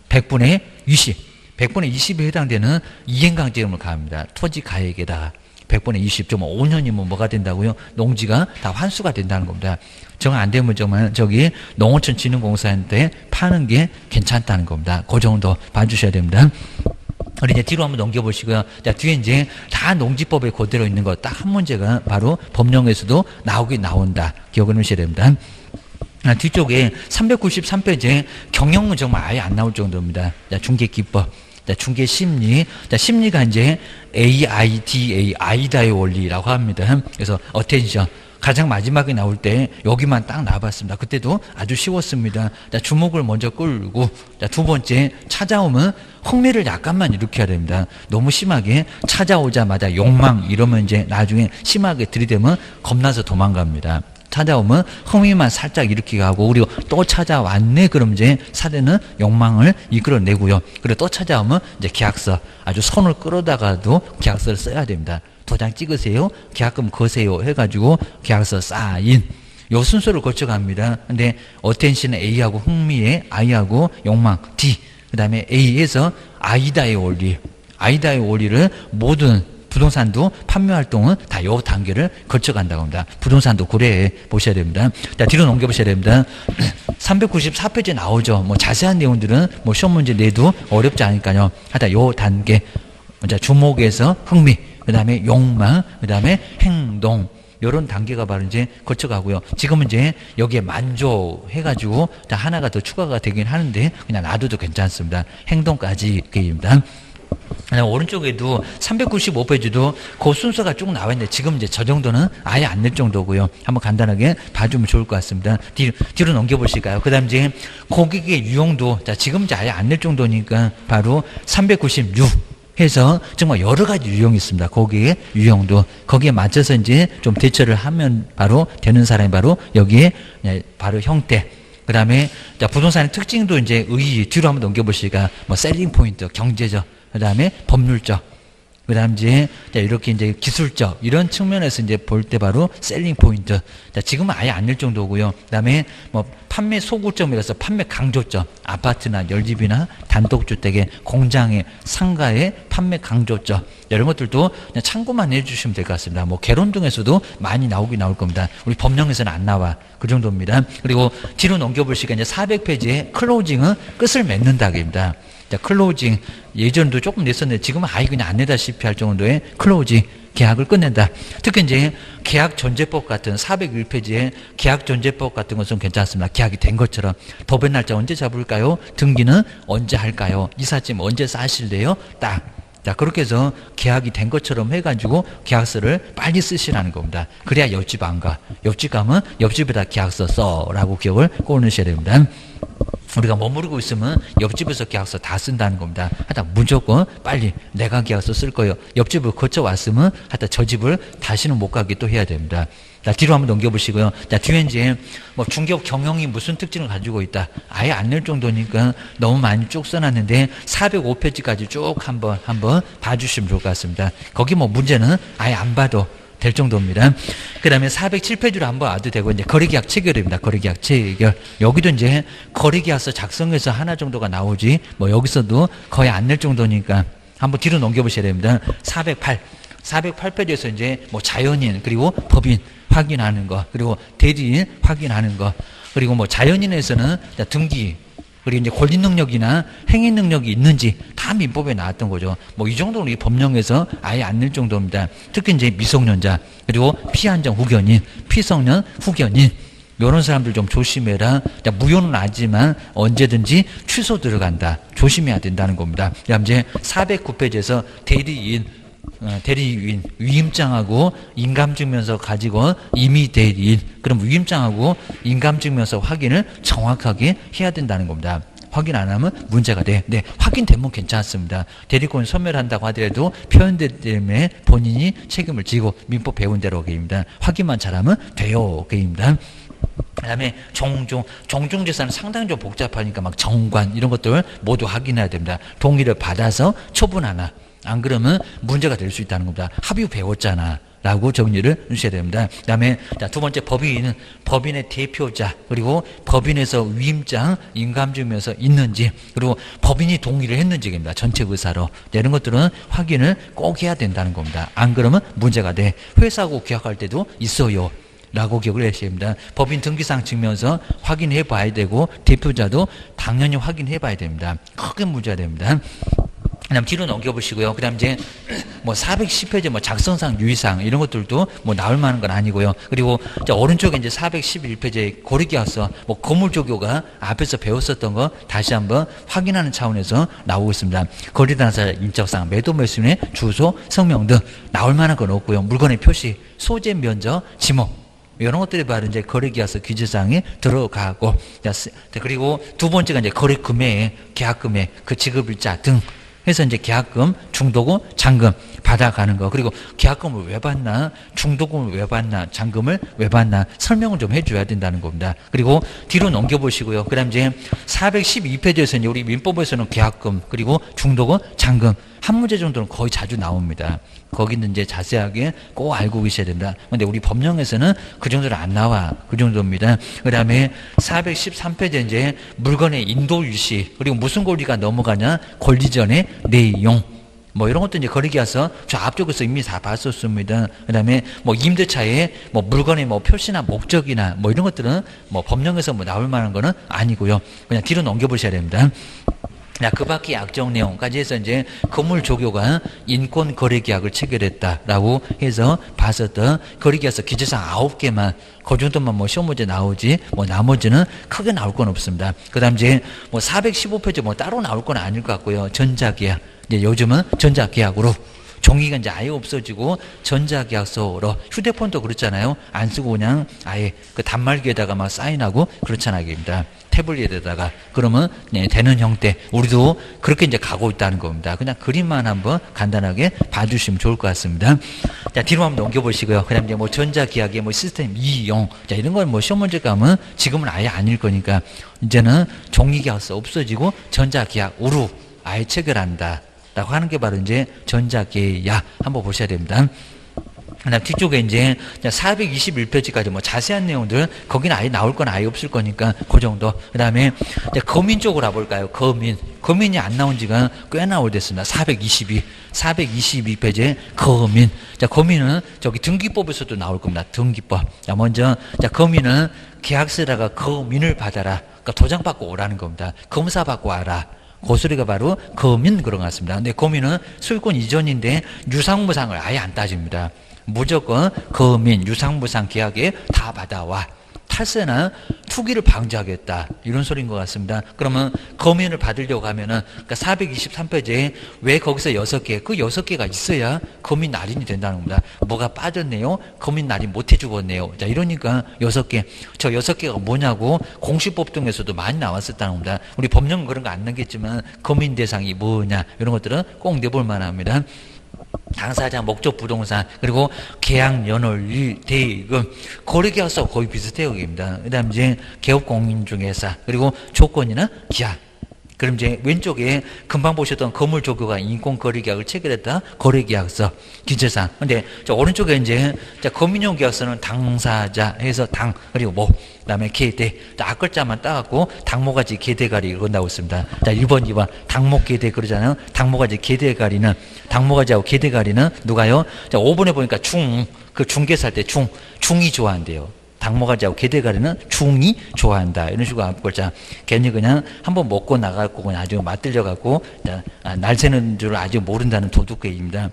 100분의 20, 100분의 20에 해당되는 이행강제금을 가합니다. 토지 가액에다가 100분의 20, 좀 5년이면 뭐가 된다고요? 농지가 다 환수가 된다는 겁니다. 정 안 되면 정말 저기 농어촌 진흥공사한테 파는 게 괜찮다는 겁니다. 그 정도 봐주셔야 됩니다. 우리 이제 뒤로 한번 넘겨보시고요. 자, 뒤에 이제 다 농지법에 그대로 있는 거 딱 한 문제가 바로 법령에서도 나오긴 나온다. 기억을 하셔야 됩니다. 뒤쪽에 393페이지에 경영은 정말 아예 안 나올 정도입니다. 자, 중개기법. 자, 중개심리. 자, 심리가 이제 AIDA, 아이다의 원리라고 합니다. 그래서 어텐션. 가장 마지막에 나올 때 여기만 딱 나와봤습니다. 그때도 아주 쉬웠습니다. 자, 주목을 먼저 끌고, 자, 두 번째 찾아오면 흥미를 약간만 일으켜야 됩니다. 너무 심하게 찾아오자마자 욕망 이러면 이제 나중에 심하게 들이대면 겁나서 도망갑니다. 찾아오면 흥미만 살짝 일으키게 하고, 그리고 또 찾아왔네 그럼 이제 사대는 욕망을 이끌어내고요. 그리고 또 찾아오면 이제 계약서, 아주 손을 끌어다가도 계약서를 써야 됩니다. 도장 찍으세요, 계약금 거세요 해가지고 계약서 사인, 요 순서를 거쳐갑니다. 근데 어텐션은 A하고 흥미에 I하고 욕망 D, 그 다음에 A에서 아이다의 원리, 아이다의 원리를 모든 부동산도 판매 활동은 다 요 단계를 거쳐간다고 합니다. 부동산도 고려해 보셔야 됩니다. 자, 뒤로 넘겨보셔야 됩니다. 394페이지에 나오죠. 뭐 자세한 내용들은 뭐 시험 문제 내도 어렵지 않으니까요. 하다 요 단계, 자, 주목에서 흥미, 그 다음에 욕망, 그 다음에 행동, 이런 단계가 바로 이제 거쳐가고요. 지금은 이제 여기에 만족해가지고 하나가 더 추가가 되긴 하는데 그냥 놔둬도 괜찮습니다. 행동까지 게임입니다. 오른쪽에도 395페이지도 그 순서가 쭉 나와 있는데 지금 이제 저 정도는 아예 안 낼 정도고요. 한번 간단하게 봐주면 좋을 것 같습니다. 뒤로 넘겨보실까요? 그 다음 이제 고객의 유형도, 자, 지금 이제 아예 안 낼 정도니까 바로 396 해서 정말 여러 가지 유형이 있습니다. 거기에 유형도 거기에 맞춰서 이제 좀 대처를 하면 바로 되는 사람이 바로 여기에 바로 형태. 그 다음에 부동산의 특징도 이제 뒤로 한번 넘겨보시니까 뭐 셀링 포인트, 경제적, 그 다음에 법률적, 그 다음 이제 이렇게 이제 기술적 이런 측면에서 이제 볼 때 바로 셀링 포인트. 자, 지금은 아예 안 낼 정도고요. 그 다음에 뭐 판매 소구점이라서 판매 강조점, 아파트나 열집이나 단독주택의 공장의 상가의 판매 강조점, 이런 것들도 그냥 참고만 해주시면 될 것 같습니다. 뭐 개론등에서도 많이 나오긴 나올 겁니다. 우리 법령에서는 안 나와. 그 정도입니다. 그리고 뒤로 넘겨볼 시간 이제 400페이지에 클로징은 끝을 맺는다입니다. 자, 클로징 예전도 조금 냈었는데 지금은 아예 그냥 안 내다시피 할 정도의 클로징, 계약을 끝낸다. 특히 이제 계약 전제법 같은 401페이지에 계약 전제법 같은 것은 괜찮습니다. 계약이 된 것처럼 도배 날짜 언제 잡을까요? 등기는 언제 할까요? 이삿짐 언제 싸실래요? 딱. 자, 그렇게 해서 계약이 된 것처럼 해가지고 계약서를 빨리 쓰시라는 겁니다. 그래야 옆집 안 가. 옆집 가면 옆집에다 계약서 써라고 기억을 꼭 넣으셔야 됩니다. 우리가 머무르고 있으면 옆집에서 계약서 다 쓴다는 겁니다. 하여튼 무조건 빨리 내가 계약서 쓸 거예요. 옆집을 거쳐왔으면 하여튼 저 집을 다시는 못 가게 또 해야 됩니다. 자, 뒤로 한번 넘겨보시고요. 자, 뒤에 이제 뭐 중개업 경영이 무슨 특징을 가지고 있다. 아예 안 낼 정도니까 너무 많이 쭉 써놨는데 405페이지까지 쭉 한번 봐주시면 좋을 것 같습니다. 거기 뭐 문제는 아예 안 봐도 될 정도입니다. 그 다음에 407페이지로 한번 와도 되고, 이제 거래계약 체결입니다. 거래계약 체결. 여기도 이제 거래계약서 작성해서 하나 정도가 나오지, 뭐 여기서도 거의 안 낼 정도니까 한번 뒤로 넘겨보셔야 됩니다. 408페이지에서 이제 뭐 자연인, 그리고 법인 확인하는 거, 그리고 대리인 확인하는 거, 그리고 뭐 자연인에서는 등기, 그리고 이제 권리 능력이나 행위 능력이 있는지 다 민법에 나왔던 거죠. 뭐 이 정도는 우리 법령에서 아예 안 낼 정도입니다. 특히 이제 미성년자, 그리고 피한정 후견인, 피성년 후견인, 이런 사람들 좀 조심해라. 무효는 아니지만 언제든지 취소 들어간다. 조심해야 된다는 겁니다. 그다음 이제 409페이지에서 대리인 위임장하고 인감증명서 가지고 임의 대리인, 그럼 위임장하고 인감증명서 확인을 정확하게 해야 된다는 겁니다. 확인 안 하면 문제가 돼. 네, 확인되면 괜찮습니다. 대리권 소멸한다고 하더라도 표현된 때문에 본인이 책임을 지고 민법 배운 대로 게임입니다. 확인만 잘하면 돼요. 게임입니다. 그 다음에 종중재산은 상당히 좀 복잡하니까 막 정관 이런 것들 모두 확인해야 됩니다. 동의를 받아서 처분하나, 안 그러면 문제가 될 수 있다는 겁니다. 합의 배웠잖아 라고 정리를 해주셔야 됩니다. 그 다음에 두 번째 법인은 법인의 대표자, 그리고 법인에서 위임장, 인감증명서 있는지, 그리고 법인이 동의를 했는지입니다. 전체 의사로. 이런 것들은 확인을 꼭 해야 된다는 겁니다. 안 그러면 문제가 돼. 회사하고 계약할 때도 있어요 라고 기억을 하셔야 됩니다. 법인 등기상 증명서 확인해 봐야 되고, 대표자도 당연히 확인해 봐야 됩니다. 크게 문제가 됩니다. 그 다음 뒤로 넘겨보시고요. 그 다음 이제 뭐 410페이지 뭐 작성상 유의사항 이런 것들도 뭐 나올 만한 건 아니고요. 그리고 오른쪽에 이제 411페이지에 고리계약서, 뭐 건물조교가 앞에서 배웠었던 거 다시 한번 확인하는 차원에서 나오고 있습니다. 거래단사 인적사항, 매도 매수인의 주소, 성명 등 나올 만한 건 없고요. 물건의 표시, 소재, 면적, 지목, 이런 것들이 바로 이제 거래계약서 규제사항에 들어가고, 그리고 두 번째가 이제 거래 금액, 계약 금액, 그 지급일자 등 해서 이제 계약금, 중도금, 잔금 받아가는 거, 그리고 계약금을 왜 받나, 중도금을 왜 받나, 잔금을 왜 받나 설명을 좀 해줘야 된다는 겁니다. 그리고 뒤로 넘겨보시고요. 그 다음 이제 412페이지에서 이제 우리 민법에서는 계약금, 그리고 중도금, 잔금 한 문제 정도는 거의 자주 나옵니다. 거기는 이제 자세하게 꼭 알고 계셔야 된다. 근데 우리 법령에서는 그 정도는 안 나와. 그 정도입니다. 그 다음에 413페이지에 이제 물건의 인도유시, 그리고 무슨 권리가 넘어가냐, 권리전의 내용, 뭐 이런 것도 이제 거래계약서 저 앞쪽에서 이미 다 봤었습니다. 그 다음에 뭐 임대차에 뭐 물건의 뭐 표시나 목적이나 뭐 이런 것들은 뭐 법령에서 뭐 나올 만한 거는 아니고요. 그냥 뒤로 넘겨보셔야 됩니다. 그 밖에 약정 내용까지 해서 이제 건물 조교가 인권 거래 계약을 체결했다라고 해서 봤었던 거래계약서 기재사항 9개만, 그 정도만 뭐 시험 문제 나오지, 뭐 나머지는 크게 나올 건 없습니다. 그 다음 이제 뭐 415페이지 뭐 따로 나올 건 아닐 것 같고요. 전자계약. 이제 요즘은 전자계약으로 종이가 이제 아예 없어지고 전자계약서로, 휴대폰도 그렇잖아요. 안 쓰고 그냥 아예 그 단말기에다가 막 사인하고 그렇잖아요. 입니다. 태블릿에다가. 그러면 네, 되는 형태. 우리도 그렇게 이제 가고 있다는 겁니다. 그냥 그림만 한번 간단하게 봐주시면 좋을 것 같습니다. 자, 뒤로 한번 넘겨보시고요. 그 다음 이제 뭐 전자계약의 뭐 시스템 이용. 자, 이런 건 뭐 시험 문제 가면 지금은 아예 아닐 거니까 이제는 종이계약서 없어지고 전자계약으로 아예 체결한다 라고 하는 게 바로 이제 전자계약 한번 보셔야 됩니다. 그다음 뒤쪽에 이제 421페이지까지 뭐 자세한 내용들, 거기는 아예 나올 건 아예 없을 거니까 그 정도. 그다음에 이제 거민 쪽으로 와볼까요? 거민이 안 나온 지가 꽤나 오래됐습니다. 422페이지에 거민. 자, 거민은 저기 등기법에서도 나올 겁니다. 등기법. 자, 먼저 거민은 계약서에다가 거민을 받아라. 그러니까 도장 받고 오라는 겁니다. 검사 받고 와라. 그 소리가 바로 거민 그런 것 같습니다. 근데 거민은 소유권 이전인데 유상무상을 아예 안 따집니다. 무조건 거민, 유상무상 계약에 다 받아와. 탈세나 투기를 방지하겠다 이런 소리인 것 같습니다. 그러면 검인을 받으려고 하면은 그러니까 423페이지에 왜 거기서 6개 그 6개가 있어야 검인 날인이 된다는 겁니다. 뭐가 빠졌네요. 검인 날인 못해 죽었네요. 자 이러니까 6개 저 6개가 뭐냐고 공시법 등에서도 많이 나왔었다는 겁니다. 우리 법령은 그런 거 안 나겠지만 검인 대상이 뭐냐 이런 것들은 꼭 내볼 만합니다. 당사자, 목적, 부동산, 그리고 계약, 연월, 일, 대금, 거래계약서 거의 비슷해요, 여기입니다. 그 다음 이제 개업공인중개사, 그리고 조건이나 기한. 그럼 이제 왼쪽에 금방 보셨던 건물조교가 인권거래계약을 체결했다, 거래계약서, 기재사항. 근데 저 오른쪽에 이제 검인용 계약서는 당사자 해서 당, 그리고 뭐, 그 다음에 계대. 앞글자만 따갖고 당모가지 계대가리 이런 나오고 있습니다. 자, 1번, 2번. 당모 계대 그러잖아요. 당모가지 계대가리는, 당모가지하고 계대가리는 누가요? 자, 5번에 보니까 그 중개사 할 때 중이 좋아한대요. 당모가지하고 계대가리는 중이 좋아한다. 이런 식으로 앞글자. 괜히 그냥 한번 먹고 나가고 그냥 아주 맞들려갖고 날 새는 줄 아직 모른다는 도둑개입니다.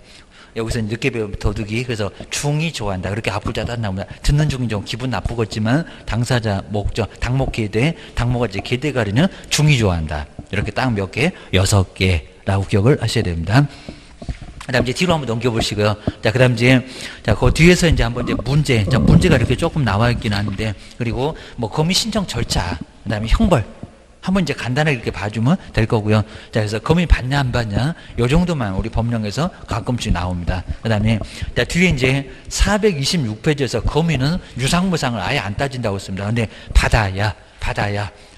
여기서 늦게 배운 도둑이 그래서 중이 좋아한다. 그렇게 앞글자 딱 나옵니다. 듣는 중이 좀 기분 나쁘겠지만 당사자, 목적, 당목 계대, 당모가지 계대가리는 중이 좋아한다. 이렇게 딱 몇 개? 6개라고 기억을 하셔야 됩니다. 그 다음 이제 뒤로 한번 넘겨보시고요. 자, 그 다음 이제, 자, 그 뒤에서 이제 한번 이제 문제. 자, 문제가 이렇게 조금 나와 있긴 하는데, 그리고 뭐 검의 신청 절차, 그 다음에 형벌. 한번 이제 간단하게 이렇게 봐주면 될 거고요. 자, 그래서 검의 받냐, 안 받냐, 요 정도만 우리 법령에서 가끔씩 나옵니다. 그 다음에, 자, 뒤에 이제 426페이지에서 검의는 유상무상을 아예 안 따진다고 했습니다. 근데 받아야.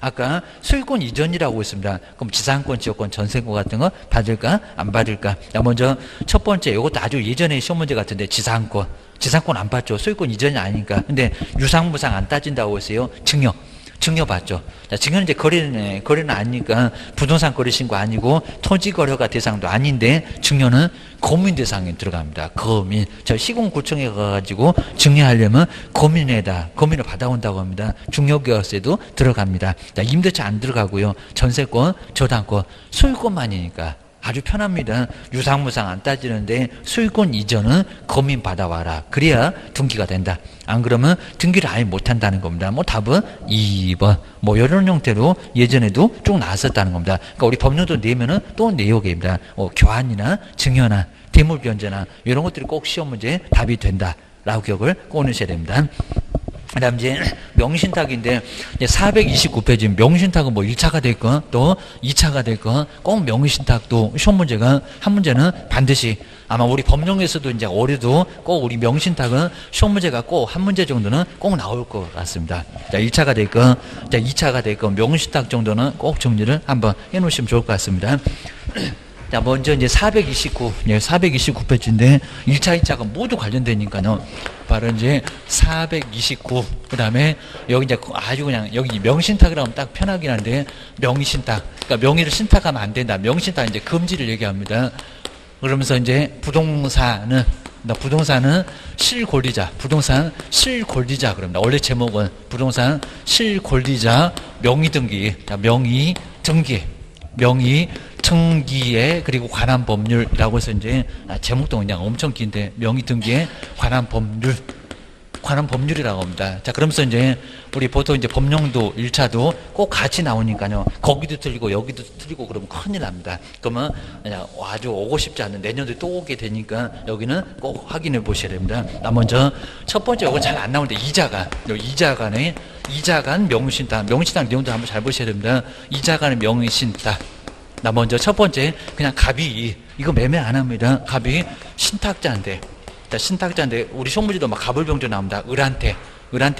아까 소유권 이전이라고 했습니다. 그럼 지상권, 지역권, 전세권 같은 거 받을까? 안 받을까? 자, 먼저 첫 번째, 이것도 아주 예전에 시험 문제 같은데 지상권 안 받죠. 소유권 이전이 아니니까. 근데 유상무상 안 따진다고 했어요. 증여 받죠. 자, 증여는 이제 거래는 아니니까 부동산 거래 신고 아니고 토지 거래가 대상도 아닌데 증여는 거민 대상에 들어갑니다. 거민. 저 시군구청에 가가지고 증여하려면 거민을 받아온다고 합니다. 중요계약서에도 들어갑니다. 자, 임대차 안 들어가고요. 전세권, 저당권, 소유권만이니까. 아주 편합니다. 유상무상 안 따지는데 소유권 이전은 검인 받아와라. 그래야 등기가 된다. 안 그러면 등기를 아예 못한다는 겁니다. 뭐 답은 2번. 뭐 이런 형태로 예전에도 쭉 나왔었다는 겁니다. 그러니까 우리 법령도 내면은 또 내용입니다. 교환이나 증여나 대물 변제나 이런 것들이 꼭 시험 문제에 답이 된다라고 기억을 꺼내셔야 됩니다. 그 다음 이제 명신탁인데 429페이지 명신탁은 뭐 1차가 됐건 또 2차가 됐건 꼭 명신탁도 시험 문제가 한 문제는 반드시 아마 우리 법령에서도 이제 올해도 꼭 우리 명신탁은 시험 문제가 꼭 한 문제 정도는 꼭 나올 것 같습니다. 자, 1차가 됐건 자, 2차가 됐건 명신탁 정도는 꼭 정리를 한번 해 놓으시면 좋을 것 같습니다. 자, 먼저 이제 429페이지인데 1차, 2차가 모두 관련되니까요. 바로 이제 429, 그 다음에 여기 이제 아주 그냥 여기 명신탁이라고 하면 딱 편하긴 한데 명신탁. 그러니까 명의를 신탁하면 안 된다. 명신탁 이제 금지를 얘기합니다. 그러면서 이제 부동산은 실권리자, 부동산 실권리자 그럽니다. 원래 제목은 부동산 실권리자 명의등기, 명의 등기에 그리고 관한 법률이라고 해서 이제 제목도 그냥 엄청 긴데 명의 등기에 관한 법률이라고 합니다. 자, 그러면서 이제 우리 보통 이제 법령도 1차도 꼭 같이 나오니까요. 거기도 틀리고 여기도 틀리고 그러면 큰일 납니다. 그러면 그냥 아주 오고 싶지 않은 내년도에 또 오게 되니까 여기는 꼭 확인해 보셔야 됩니다. 먼저 첫 번째 이건 잘 안 나오는데 이자간 명의신탁 내용도 한번 잘 보셔야 됩니다. 이자간의 명의신탁. 먼저 첫 번째 그냥 갑이 이거 매매 안 합니다. 갑이 신탁자인데 우리 시험문제도 막 갑을병조 나옵니다. 을한테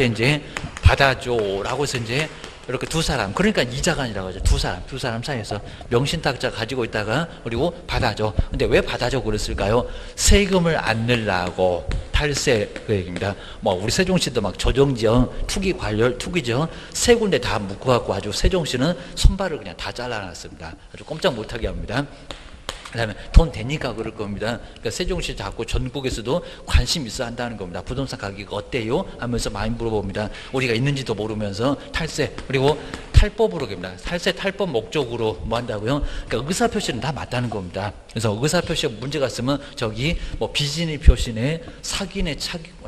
이제 받아줘라고 해서 이제 이렇게 두 사람 그러니까 이자간이라고 하죠. 두 사람 사이에서 명신탁자 가지고 있다가 그리고 받아줘. 근데 왜 받아줘 그랬을까요? 세금을 안 내려고 탈세 그 얘기입니다. 뭐 우리 세종시도 막 조정지역 투기지역 세 군데 다 묶어갖고 아주 세종시는 손발을 그냥 다 잘라놨습니다. 아주 꼼짝 못하게 합니다. 그 다음에 돈 되니까 그럴 겁니다. 그러니까 세종시 자꾸 전국에서도 관심 있어 한다는 겁니다. 부동산 가격이 어때요? 하면서 많이 물어봅니다. 우리가 있는지도 모르면서 탈세 그리고 탈법으로 합니다. 탈세 탈법 목적으로 뭐 한다고요? 그러니까 의사표시는 다 맞다는 겁니다. 그래서 의사표시가 문제가 있으면 저기 뭐 비진의 표시네 사기네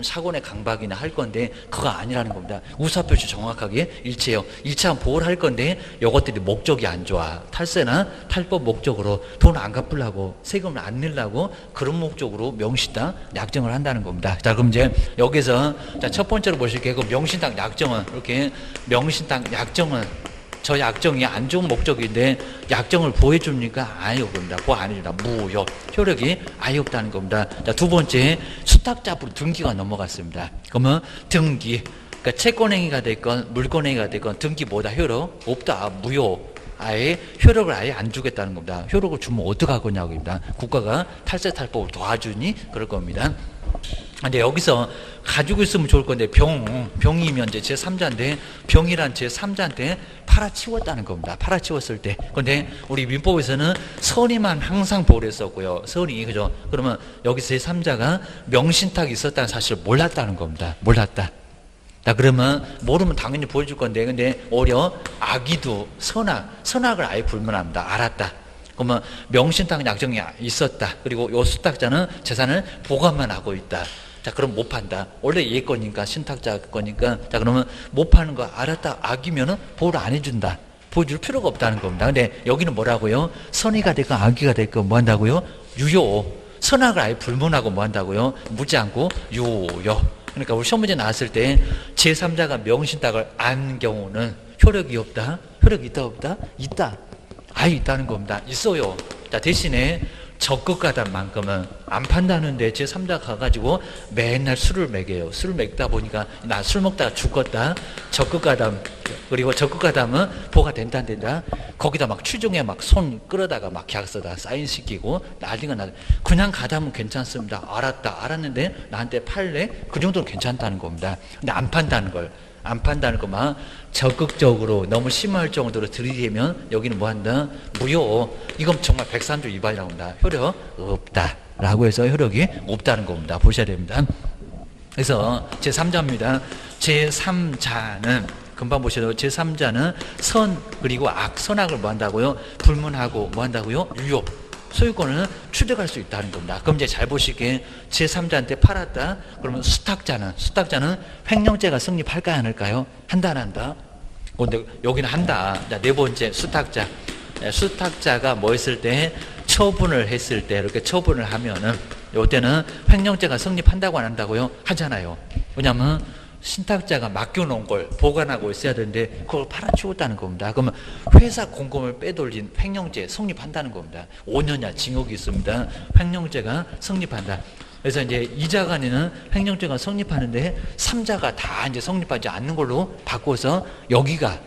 사고네 강박이나 할 건데 그거 아니라는 겁니다. 의사표시 정확하게 일치해요. 일치하면 보호를 할 건데 이것들이 목적이 안 좋아. 탈세나 탈법 목적으로 돈 안 갚으려고 세금을 안 내려고 그런 목적으로 명신당 약정을 한다는 겁니다. 자, 그럼 이제 여기서 자, 첫 번째로 보실게요. 그 명신당 약정은 이렇게 명신당 약정은 저 약정이 안 좋은 목적인데 약정을 보호해줍니까? 아예 없습니다. 보호 안 해준다. 무효. 효력이 아예 없다는 겁니다. 자, 두 번째, 수탁자부로 등기가 넘어갔습니다. 그러면 등기, 그러니까 채권행위가 됐건 물권행위가 됐건 등기보다 효력 없다. 무효. 아예 효력을 아예 안 주겠다는 겁니다. 효력을 주면 어떡할 거냐고입니다. 국가가 탈세 탈법을 도와주니 그럴 겁니다. 근데 여기서 가지고 있으면 좋을 건데 병이면 이제 제3자인데 병이란 제3자한테 팔아치웠다는 겁니다. 팔아치웠을 때. 근데 우리 민법에서는 선의만 항상 보호를 했었고요. 선의, 그죠? 그러면 여기서 제3자가 명신탁이 있었다는 사실을 몰랐다는 겁니다. 몰랐다. 자, 그러면 모르면 당연히 보여줄 건데 근데 오히려 악의도 선악을 아예 불문합니다. 알았다. 그러면 명신탁 약정이 있었다. 그리고 요 수탁자는 재산을 보관만 하고 있다. 자, 그럼 못 판다. 원래 얘 거니까, 신탁자 거니까. 자, 그러면 못 파는 거 알았다. 악이면은 보호를 안 해준다. 보여줄 필요가 없다는 겁니다. 근데 여기는 뭐라고요? 선의가 됐건 악의가 됐건 뭐 한다고요? 유효. 선악을 아예 불문하고 뭐 한다고요? 묻지 않고 유효. 그러니까 우리 시험 문제 나왔을 때 제3자가 명신탁을 안 경우는 효력이 없다. 효력이 있다 없다? 있다. 아예 있다는 겁니다. 있어요. 자, 대신에 적극가담만큼은 안 판다는데 제3자 가가지고 맨날 술을 먹여요. 술을 먹다 보니까 나 술 먹다가 죽었다. 적극가담. 그리고 적극가담은 보가 된다 안 된다. 거기다 막 추중에 막 손 끌어다가 막 계약서다 사인시키고 난리가 나. 그냥 가담은 괜찮습니다. 알았다. 알았는데 나한테 팔래? 그 정도는 괜찮다는 겁니다. 근데 안 판다는 걸. 안 판다는 것만 적극적으로 너무 심할 정도로 들이대면 여기는 뭐 한다? 무효. 이건 정말 백산조 위반이라고 합니다. 효력 없다. 라고 해서 효력이 없다는 겁니다. 보셔야 됩니다. 그래서 제3자입니다. 제3자는 금방 보셔도 제3자는 선 그리고 악, 선악을 뭐 한다고요? 불문하고 뭐 한다고요? 유효. 소유권을 취득할 수 있다는 겁니다. 그럼 이제 잘 보시기에 제3자한테 팔았다. 그러면 수탁자는 횡령죄가 성립할까요? 안 할까요? 한다 안 한다? 근데 여기는 한다. 자, 네 번째 수탁자. 수탁자가 뭐 했을 때 처분을 했을 때 이렇게 처분을 하면은 이때는 횡령죄가 성립한다고 안 한다고요? 하잖아요. 왜냐하면 신탁자가 맡겨놓은 걸 보관하고 있어야 되는데 그걸 팔아치웠다는 겁니다. 그러면 회사 공금을 빼돌린 횡령죄 성립한다는 겁니다. 5년이나 징역이 있습니다. 횡령죄가 성립한다. 그래서 이제 2자 간에는 횡령죄가 성립하는데 3자가 다 이제 성립하지 않는 걸로 바꿔서 여기가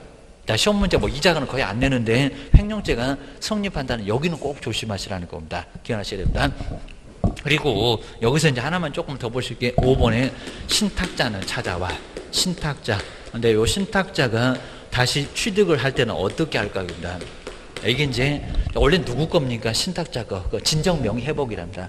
자, 시험 문제 뭐 2자 간은 거의 안 내는데 횡령죄가 성립한다는 여기는 꼭 조심하시라는 겁니다. 기억하셔야 됩니다. 그리고 여기서 이제 하나만 조금 더 보실게요. 5번에 신탁자는 찾아와. 신탁자. 근데 요 신탁자가 다시 취득을 할 때는 어떻게 할까입니다. 이게 이제 원래 누구 겁니까? 신탁자 거. 진정 명의 회복이랍니다.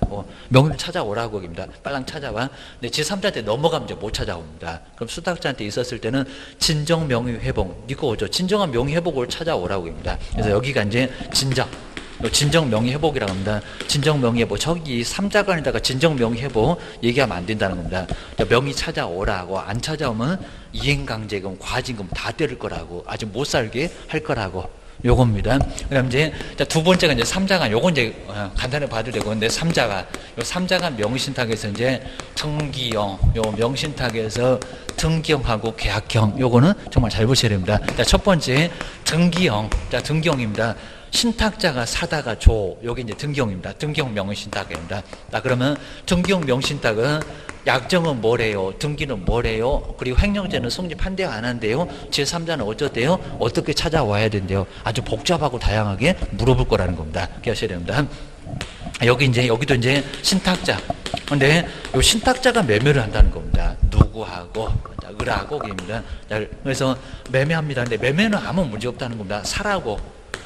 명의를 찾아오라고 합니다. 빨랑 찾아와. 근데 제3자한테 넘어가면 이제 못 찾아옵니다. 그럼 수탁자한테 있었을 때는 진정 명의 회복. 이거 오죠. 진정한 명의 회복을 찾아오라고 합니다. 그래서 여기가 이제 진정 명의 회복이라고 합니다. 진정 명의 회복. 저기 3자간에다가 진정 명의 회복 얘기하면 안 된다는 겁니다. 명의 찾아오라고. 안 찾아오면 이행강제금, 과징금 다 때릴 거라고. 아직 못 살게 할 거라고. 요겁니다. 그 다음 이제 두 번째가 이제 3자간. 요건 이제 간단히 봐도 되고. 근데 3자간. 요 3자간 명의신탁에서 이제 등기형. 요 명신탁에서 등기형하고 계약형. 요거는 정말 잘 보셔야 됩니다. 자, 첫 번째 등기형. 자, 등기형입니다. 신탁자가 사다가 줘. 여기 이제 등기형입니다. 등기형 명의신탁입니다. 자, 그러면 등기형 명의신탁은 약정은 뭐래요? 등기는 뭐래요? 그리고 횡령죄는 성립한대요? 안 한대요? 제3자는 어쩌대요? 어떻게 찾아와야 된대요? 아주 복잡하고 다양하게 물어볼 거라는 겁니다. 기억하셔야 됩니다. 여기도 이제 신탁자. 근데 이 신탁자가 매매를 한다는 겁니다. 누구하고? 을하고, 입니다. 그래서 매매합니다. 근데 매매는 아무 문제 없다는 겁니다. 사라고.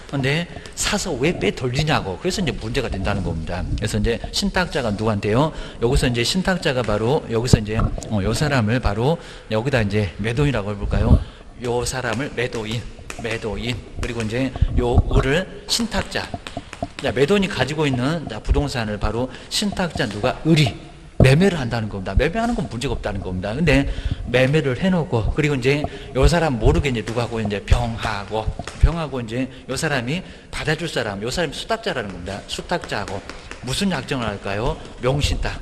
근데 사서 왜 빼돌리냐고. 그래서 이제 문제가 된다는 겁니다. 그래서 이제 신탁자가 누구한테요? 여기서 이제 신탁자가 바로 여기서 이제 요 사람을 바로 여기다 이제 매도인이라고 해볼까요? 요 사람을 매도인 그리고 이제 요 을을 신탁자. 자, 매도인이 가지고 있는 부동산을 바로 신탁자 누가 을이 매매를 한다는 겁니다. 매매하는 건 문제가 없다는 겁니다. 근데 매매를 해놓고 그리고 이제 요 사람 모르게 이제 누구하고 이제 병하고 이제 요 사람이 받아줄 사람, 요 사람이 수탁자라는 겁니다. 수탁자하고 무슨 약정을 할까요? 명신탁.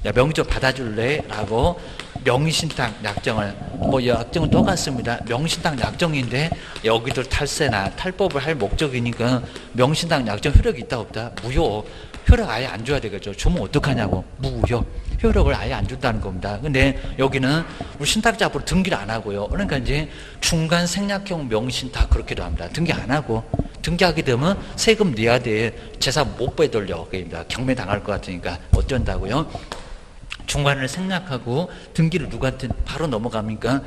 야, 명의적 받아줄래? 라고 명의신탁 약정을 약정은 똑같습니다. 명의신탁 약정인데 여기도 탈세나 탈법을 할 목적이니까 명의신탁 약정 효력이 있다 없다? 무효. 효력 아예 안 줘야 되겠죠. 주면 어떡하냐고. 무효. 효력을 아예 안 준다는 겁니다. 근데 여기는 우리 신탁자 앞으로 등기를 안 하고요. 그러니까 이제 중간 생략형 명의신탁 그렇게도 합니다. 등기 안 하고 등기하게 되면 세금 내야 돼. 재산 못 빼돌려. 그러니까 경매 당할 것 같으니까 어쩐다고요? 중간을 생략하고 등기를 누구한테 바로 넘어갑니까?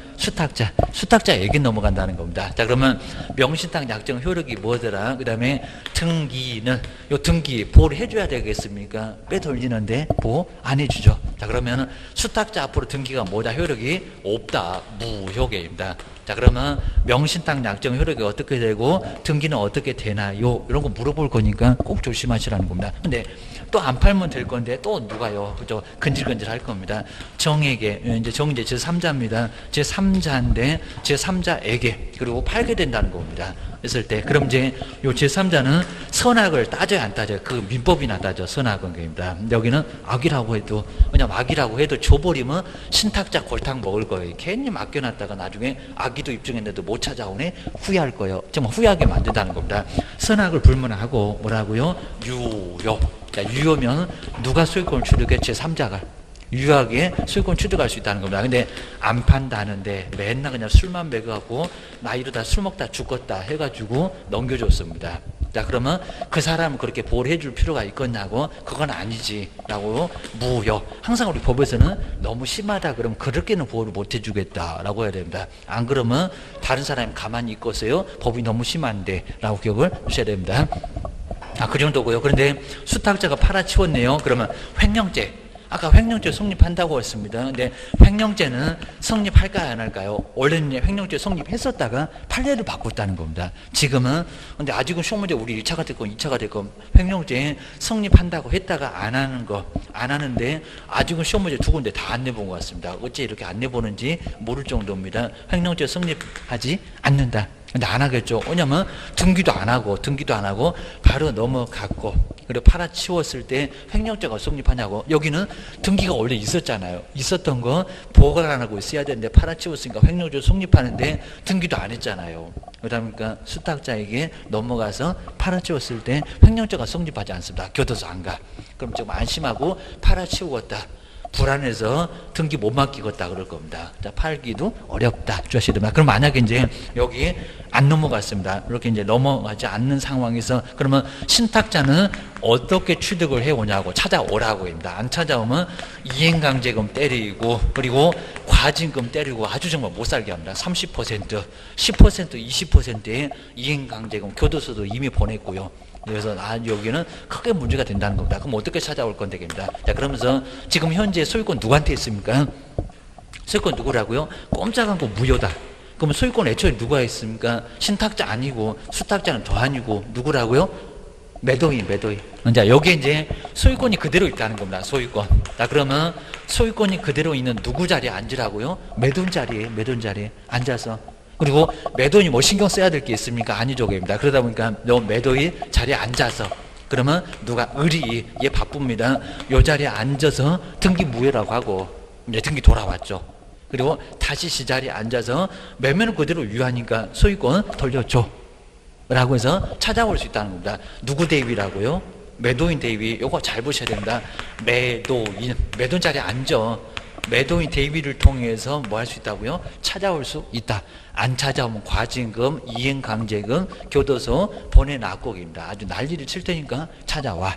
수탁자에게 넘어간다는 겁니다. 자, 그러면 명신탁 약정 효력이 뭐더라? 그 다음에 등기는 요 등기 보호를 해줘야 되겠습니까? 빼돌리는데 보호 안 해주죠. 자, 그러면 수탁자 앞으로 등기가 뭐다? 효력이 없다. 무효계입니다. 자, 그러면 명신탁 약정 효력이 어떻게 되고 등기는 어떻게 되나요? 이런 거 물어볼 거니까 꼭 조심하시라는 겁니다. 근데 또 안 팔면 될 건데 또 누가요? 그죠? 근질근질 할 겁니다. 정에게, 이제 정이 이제 제3자입니다. 제3자인데 제3자에게 그리고 팔게 된다는 겁니다. 했을 때 그럼 이제 요 제3자는 선악을 따져야 안 따져요. 그 민법이나 따져 선악은 겁니다. 여기는 악이라고 해도 왜냐면 악이라고 해도 줘버리면 신탁자 골탕 먹을 거예요. 괜히 맡겨놨다가 나중에 악의도 입증했는데도 못 찾아오네 후회할 거예요. 정말 후회하게 만든다는 겁니다. 선악을 불문하고 뭐라고요? 유효. 자, 유효면 누가 소유권을 취득해? 제3자가 유효하게 소유권 취득할 수 있다는 겁니다. 근데 안 판다는데 맨날 그냥 술만 먹여갖고 나 이러다 술 먹다 죽겠다 해가지고 넘겨줬습니다. 자, 그러면 그 사람은 그렇게 보호를 해줄 필요가 있겠냐고? 그건 아니지 라고 무효. 항상 우리 법에서는 너무 심하다 그러면 그렇게는 보호를 못 해주겠다라고 해야 됩니다. 안 그러면 다른 사람이 가만히 있겠어요? 법이 너무 심한데 라고 기억을 하셔야 됩니다. 그 정도고요. 그런데 수탁자가 팔아치웠네요. 그러면 횡령죄. 아까 횡령죄 성립한다고 했습니다. 근데 횡령죄는 성립할까요? 안 할까요? 원래는 횡령죄 성립했었다가 판례를 바꿨다는 겁니다. 지금은 근데 아직은 시험 문제 우리 1차가 됐건 2차가 됐건 횡령죄 성립한다고 했다가 안 하는데 아직은 시험 문제 두 군데 다 안 내본 것 같습니다. 어째 이렇게 안 내보는지 모를 정도입니다. 횡령죄 성립하지 않는다. 근데 안 하겠죠. 왜냐면 등기도 안 하고 바로 넘어갔고 그리고 팔아치웠을 때 횡령죄가 성립하냐고. 여기는 등기가 원래 있었잖아요. 있었던 거 보고를 안 하고 있어야 되는데 팔아치웠으니까 횡령죄 성립하는데 등기도 안 했잖아요. 그러니까 수탁자에게 넘어가서 팔아치웠을 때 횡령죄가 성립하지 않습니다. 교도소 안 가. 그럼 좀 안심하고 팔아치웠다. 불안해서 등기 못 맡기겠다 그럴 겁니다. 자, 팔기도 어렵다. 주시더만. 그럼 만약에 이제 여기 안 넘어갔습니다. 이렇게 이제 넘어가지 않는 상황에서 그러면 신탁자는 어떻게 취득을 해오냐고 찾아오라고 합니다. 안 찾아오면 이행강제금 때리고 그리고 과징금 때리고 아주 정말 못 살게 합니다. 30%, 10%, 20%의 이행강제금 교도소도 이미 보냈고요. 그래서 여기는 크게 문제가 된다는 겁니다. 그럼 어떻게 찾아올 건데 됩니다. 자, 그러면서 지금 현재 소유권 누구한테 있습니까? 소유권 누구라고요? 꼼짝한 거 무효다. 그러면 소유권 애초에 누가 있습니까? 신탁자 아니고 수탁자는 더 아니고 누구라고요? 매도인. 자, 여기에 이제 소유권이 그대로 있다는 겁니다. 소유권. 자, 그러면 소유권이 그대로 있는 누구 자리에 앉으라고요? 매도인 자리에 앉아서. 그리고 매도인이 뭐 신경 써야 될 게 있습니까? 아니죠, 입니다. 그러다 보니까 너 매도인 자리에 앉아서 그러면 누가 을이 얘 바쁩니다. 요 자리에 앉아서 등기 무효라고 하고 이제 등기 돌아왔죠. 그리고 다시 시 자리에 앉아서 매매는 그대로 유효하니까 소유권 돌려줘 라고 해서 찾아올 수 있다는 겁니다. 누구 대위라고요? 매도인 대위. 요거 잘 보셔야 됩니다. 매도인 자리에 앉아. 매도인 대위를 통해서 뭐 할 수 있다고요? 찾아올 수 있다. 안 찾아오면 과징금, 이행강제금, 교도소 보내놨고입니다. 아주 난리를 칠 테니까 찾아와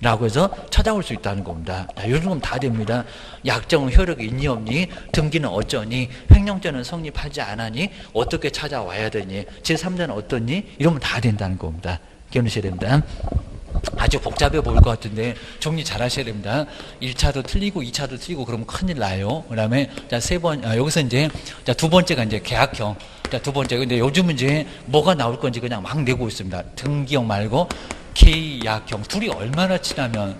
라고 해서 찾아올 수 있다는 겁니다. 자, 요즘 건 다 됩니다. 약정은 효력이 있니 없니? 등기는 어쩌니? 횡령죄는 성립하지 않았니? 어떻게 찾아와야 되니? 제3자는 어떻니? 이러면 다 된다는 겁니다. 기억하셔야 됩니다. 아주 복잡해 보일 것 같은데 정리 잘 하셔야 됩니다. 1차도 틀리고 2차도 틀리고 그러면 큰일 나요. 그 다음에 자, 여기서 이제 자, 두 번째가 이제 계약형. 자, 두 번째. 근데 요즘은 이제 뭐가 나올 건지 그냥 막 내고 있습니다. 등기형 말고 계약형. 둘이 얼마나 친하면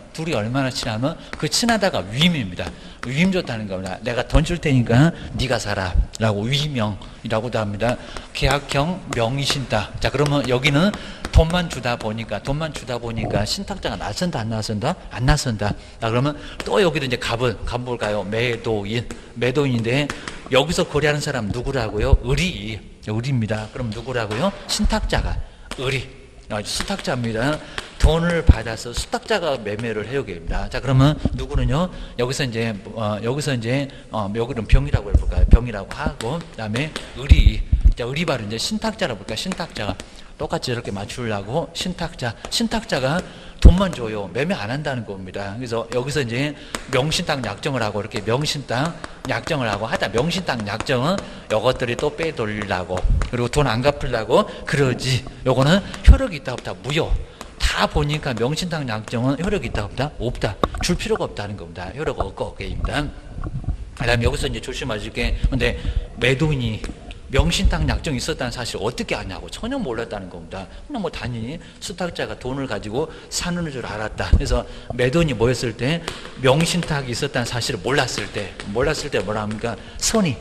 그 친하다가 위임입니다. 위임 좋다는 겁니다. 내가 돈 줄 테니까 네가 살아라고 위임형이라고도 합니다. 계약형 명의신탁. 자, 그러면 여기는 돈만 주다 보니까 신탁자가 나선다 안 나선다? 안 나선다. 자, 그러면 또 여기도 이제 갑은 뭘까요? 매도인인데 여기서 거래하는 사람 누구라고요? 의리입니다. 그럼 누구라고요? 신탁자가 의리. 수탁자입니다. 돈을 받아서 수탁자가 매매를 해오게 됩니다. 자, 그러면 누구는요? 여기서 이제 여기는 병이라고 해볼까요? 병이라고 하고, 그다음에 의리. 자, 의리 바로 이제 신탁자라고 볼까요? 신탁자가 똑같이 이렇게 맞추려고 신탁자가 돈만 줘요. 매매 안 한다는 겁니다. 그래서 여기서 이제 명신탁 약정을 하고 이렇게 명신탁 약정을 하고 하다 명신탁 약정은 요것들이 또 빼돌리려고 그리고 돈 안 갚으려고 그러지. 요거는 효력이 있다 없다 무효. 다 보니까 명신탁 약정은 효력이 있다 없다 없다. 줄 필요가 없다는 겁니다. 효력 없게입니다. 그다음에 여기서 이제 조심하실 게 근데 매도인이 명신탁 약정이 있었다는 사실을 어떻게 아냐고 전혀 몰랐다는 겁니다. 그냥 뭐 단순히 수탁자가 돈을 가지고 사는 줄 알았다. 그래서 매도인이 뭐였을 때 명신탁이 있었다는 사실을 몰랐을 때 뭐라 합니까? 선의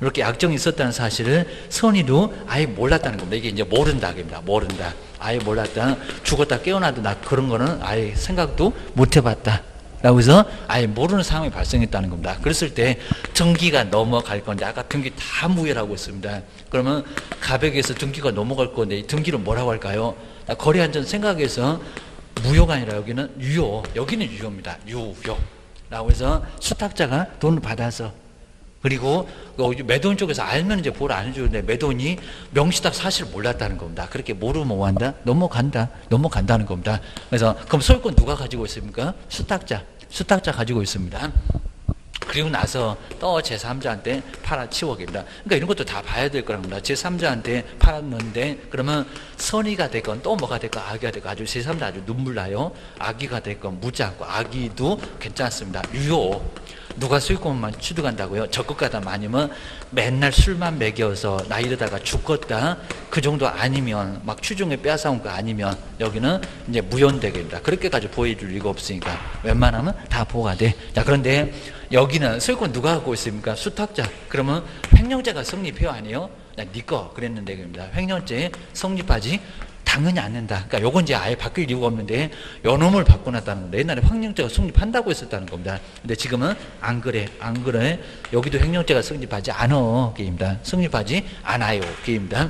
이렇게 약정이 있었다는 사실을 선의도 아예 몰랐다는 겁니다. 이게 이제 모른다입니다. 모른다. 아예 몰랐다. 죽었다 깨어나도 나 그런 거는 아예 생각도 못 해봤다. 라고 해서 아예 모르는 상황이 발생했다는 겁니다. 그랬을 때 등기가 넘어갈 건데 아까 등기 다 무효라고 했습니다. 그러면 가백에서 등기가 넘어갈 건데 이 등기를 뭐라고 할까요? 거래안전 생각해서 무효가 아니라 여기는 유효. 여기는 유효입니다. 유효라고 해서 수탁자가 돈을 받아서 그리고 매도인 쪽에서 알면 이제 보호를 안 해주는데 매도인이 명시탁 사실을 몰랐다는 겁니다. 그렇게 모르면 뭐 한다? 넘어간다는 겁니다. 그래서 그럼 소유권 누가 가지고 있습니까? 수탁자 가지고 있습니다. 그리고 나서 또 제3자한테 팔아치워입니다. 그러니까 이런 것도 다 봐야 될 거랍니다. 제3자한테 팔았는데 그러면 선의가 됐건 또 뭐가 됐건 악의가 됐건 아주 제3자 아주 눈물 나요. 악의가 됐건 무지하고 악의도 괜찮습니다. 유효. 누가 수익금만 취득한다고요? 적극가다 아니면 맨날 술만 먹여서 나이 들다가 죽겠다 그 정도 아니면 막 추중에 빼앗아온 거 아니면 여기는 이제 무효되겠다. 그렇게까지 보호해줄 리가 없으니까 웬만하면 다 보호가 돼. 자, 그런데 여기는 소유권 누가 갖고 있습니까? 수탁자. 그러면 횡령죄가 성립해요 아니에요? 네 거 그랬는데 그럽니다. 횡령죄 성립하지 당연히 않는다. 그러니까 요건 이제 아예 바뀔 이유가 없는데 요놈을 바꿔놨다는 겁니다. 옛날에 횡령죄가 성립한다고 했었다는 겁니다. 근데 지금은 안 그래. 여기도 횡령죄가 성립하지 않아. 게임입니다. 성립하지 않아요. 게임입니다.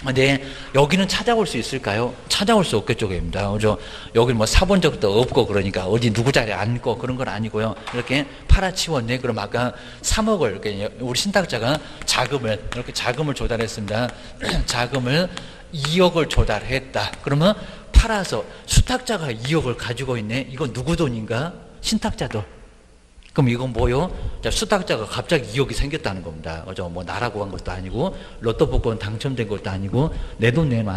근데 여기는 찾아올 수 있을까요? 찾아올 수 없겠죠, 게임입니다. 그죠? 여기 뭐 사본 적도 없고 그러니까 어디 누구 자리에 앉고 그런 건 아니고요. 이렇게 팔아치웠네. 그럼 아까 3억을 이렇게 우리 신탁자가 자금을 조달했습니다. 자금을 2억을 조달했다. 그러면 팔아서 수탁자가 2억을 가지고 있네. 이건 누구 돈인가? 신탁자 돈. 그럼 이건 뭐요? 자, 수탁자가 갑자기 2억이 생겼다는 겁니다. 그죠? 뭐 나라고 한 것도 아니고 로또 복권 당첨된 것도 아니고 내 돈 내놔.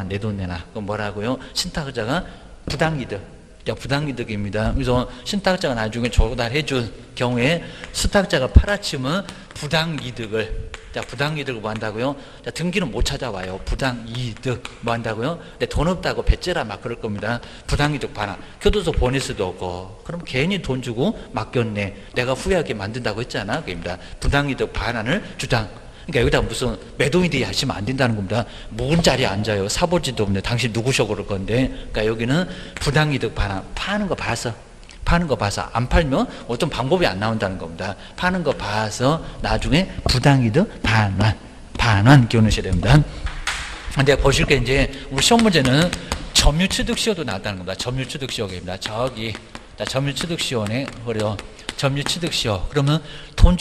그럼 뭐라고요? 신탁자가 부당이득. 자, 부당이득입니다. 그래서 신탁자가 나중에 조달해 준 경우에 수탁자가 팔아치면 부당이득을 뭐 한다고요? 자, 등기는 못 찾아와요. 부당이득 뭐 한다고요? 근데 돈 없다고 배째라 막 그럴 겁니다. 부당이득 반환. 교도소 보낼 수도 없고. 그럼 괜히 돈 주고 맡겼네. 내가 후회하게 만든다고 했잖아. 그입니다. 부당이득 반환을 주장. 그러니까 여기다 무슨 매도인들이 하시면 안 된다는 겁니다. 묵은 자리에 앉아요. 사보지도 없네. 당신 누구셔 그럴 건데. 그러니까 여기는 부당이득 반환. 파는 거 봐서 안 팔면 어떤 방법이 안 나온다는 겁니다. 파는 거 봐서 나중에 부당이득 반환 기억하셔야 됩니다. 근데 보실 게 이제 우리 시험 문제는 점유취득시효도 나왔다는 겁니다. 점유취득시효입니다. 저기 점유취득시효네. 그래요. 점유취득시효. 그러면 돈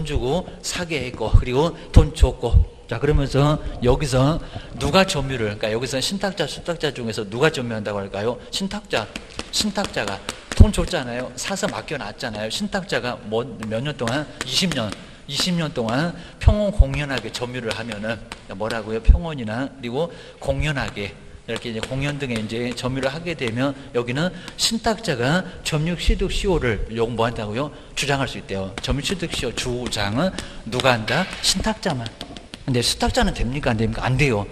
주고 사게 했고 그리고 돈 줬고. 자, 그러면서 여기서 누가 점유를, 그러니까 여기서 신탁자, 수탁자 중에서 누가 점유한다고 할까요? 신탁자가 돈 줬잖아요. 사서 맡겨놨잖아요. 신탁자가 몇 년 동안? 20년 동안 평온공연하게 점유를 하면은 뭐라고요? 평온이나 그리고 공연하게 이렇게 이제 공연 등에 이제 점유를 하게 되면 여기는 신탁자가 점유취득시효를 뭐 한다고요? 주장할 수 있대요. 점유취득시효 주장은 누가 한다? 신탁자만. 근데 수탁자는 됩니까? 안 됩니까? 안 돼요.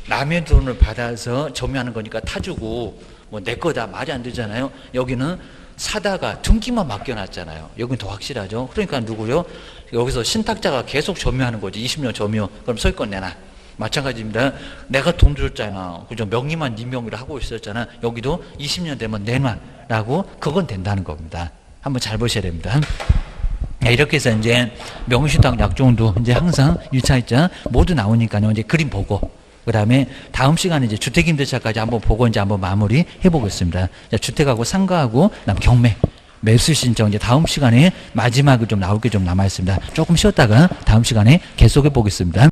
남의 돈을 받아서 점유하는 거니까 타주고 뭐 내 거다 말이 안 되잖아요. 여기는 사다가 등기만 맡겨놨잖아요. 여기는 더 확실하죠. 그러니까 누구요? 여기서 신탁자가 계속 점유하는 거지. 20년 점유. 그럼 소유권 내놔. 마찬가지입니다. 내가 돈 줬잖아. 그죠? 명의만 네 명의로 하고 있었잖아. 여기도 20년 되면 내놔라고 그건 된다는 겁니다. 한번 잘 보셔야 됩니다. 네, 이렇게 해서 이제 명의신탁 약정도 이제 항상 1차, 2차 모두 나오니까요. 이제 그림 보고 그 다음에 다음 시간에 이제 주택임대차까지 한번 보고 이제 한번 마무리 해보겠습니다. 주택하고 상가하고 그다음 경매 매수 신청 이제 다음 시간에 마지막으로 좀 나올 게 좀 남아 있습니다. 조금 쉬었다가 다음 시간에 계속해 보겠습니다.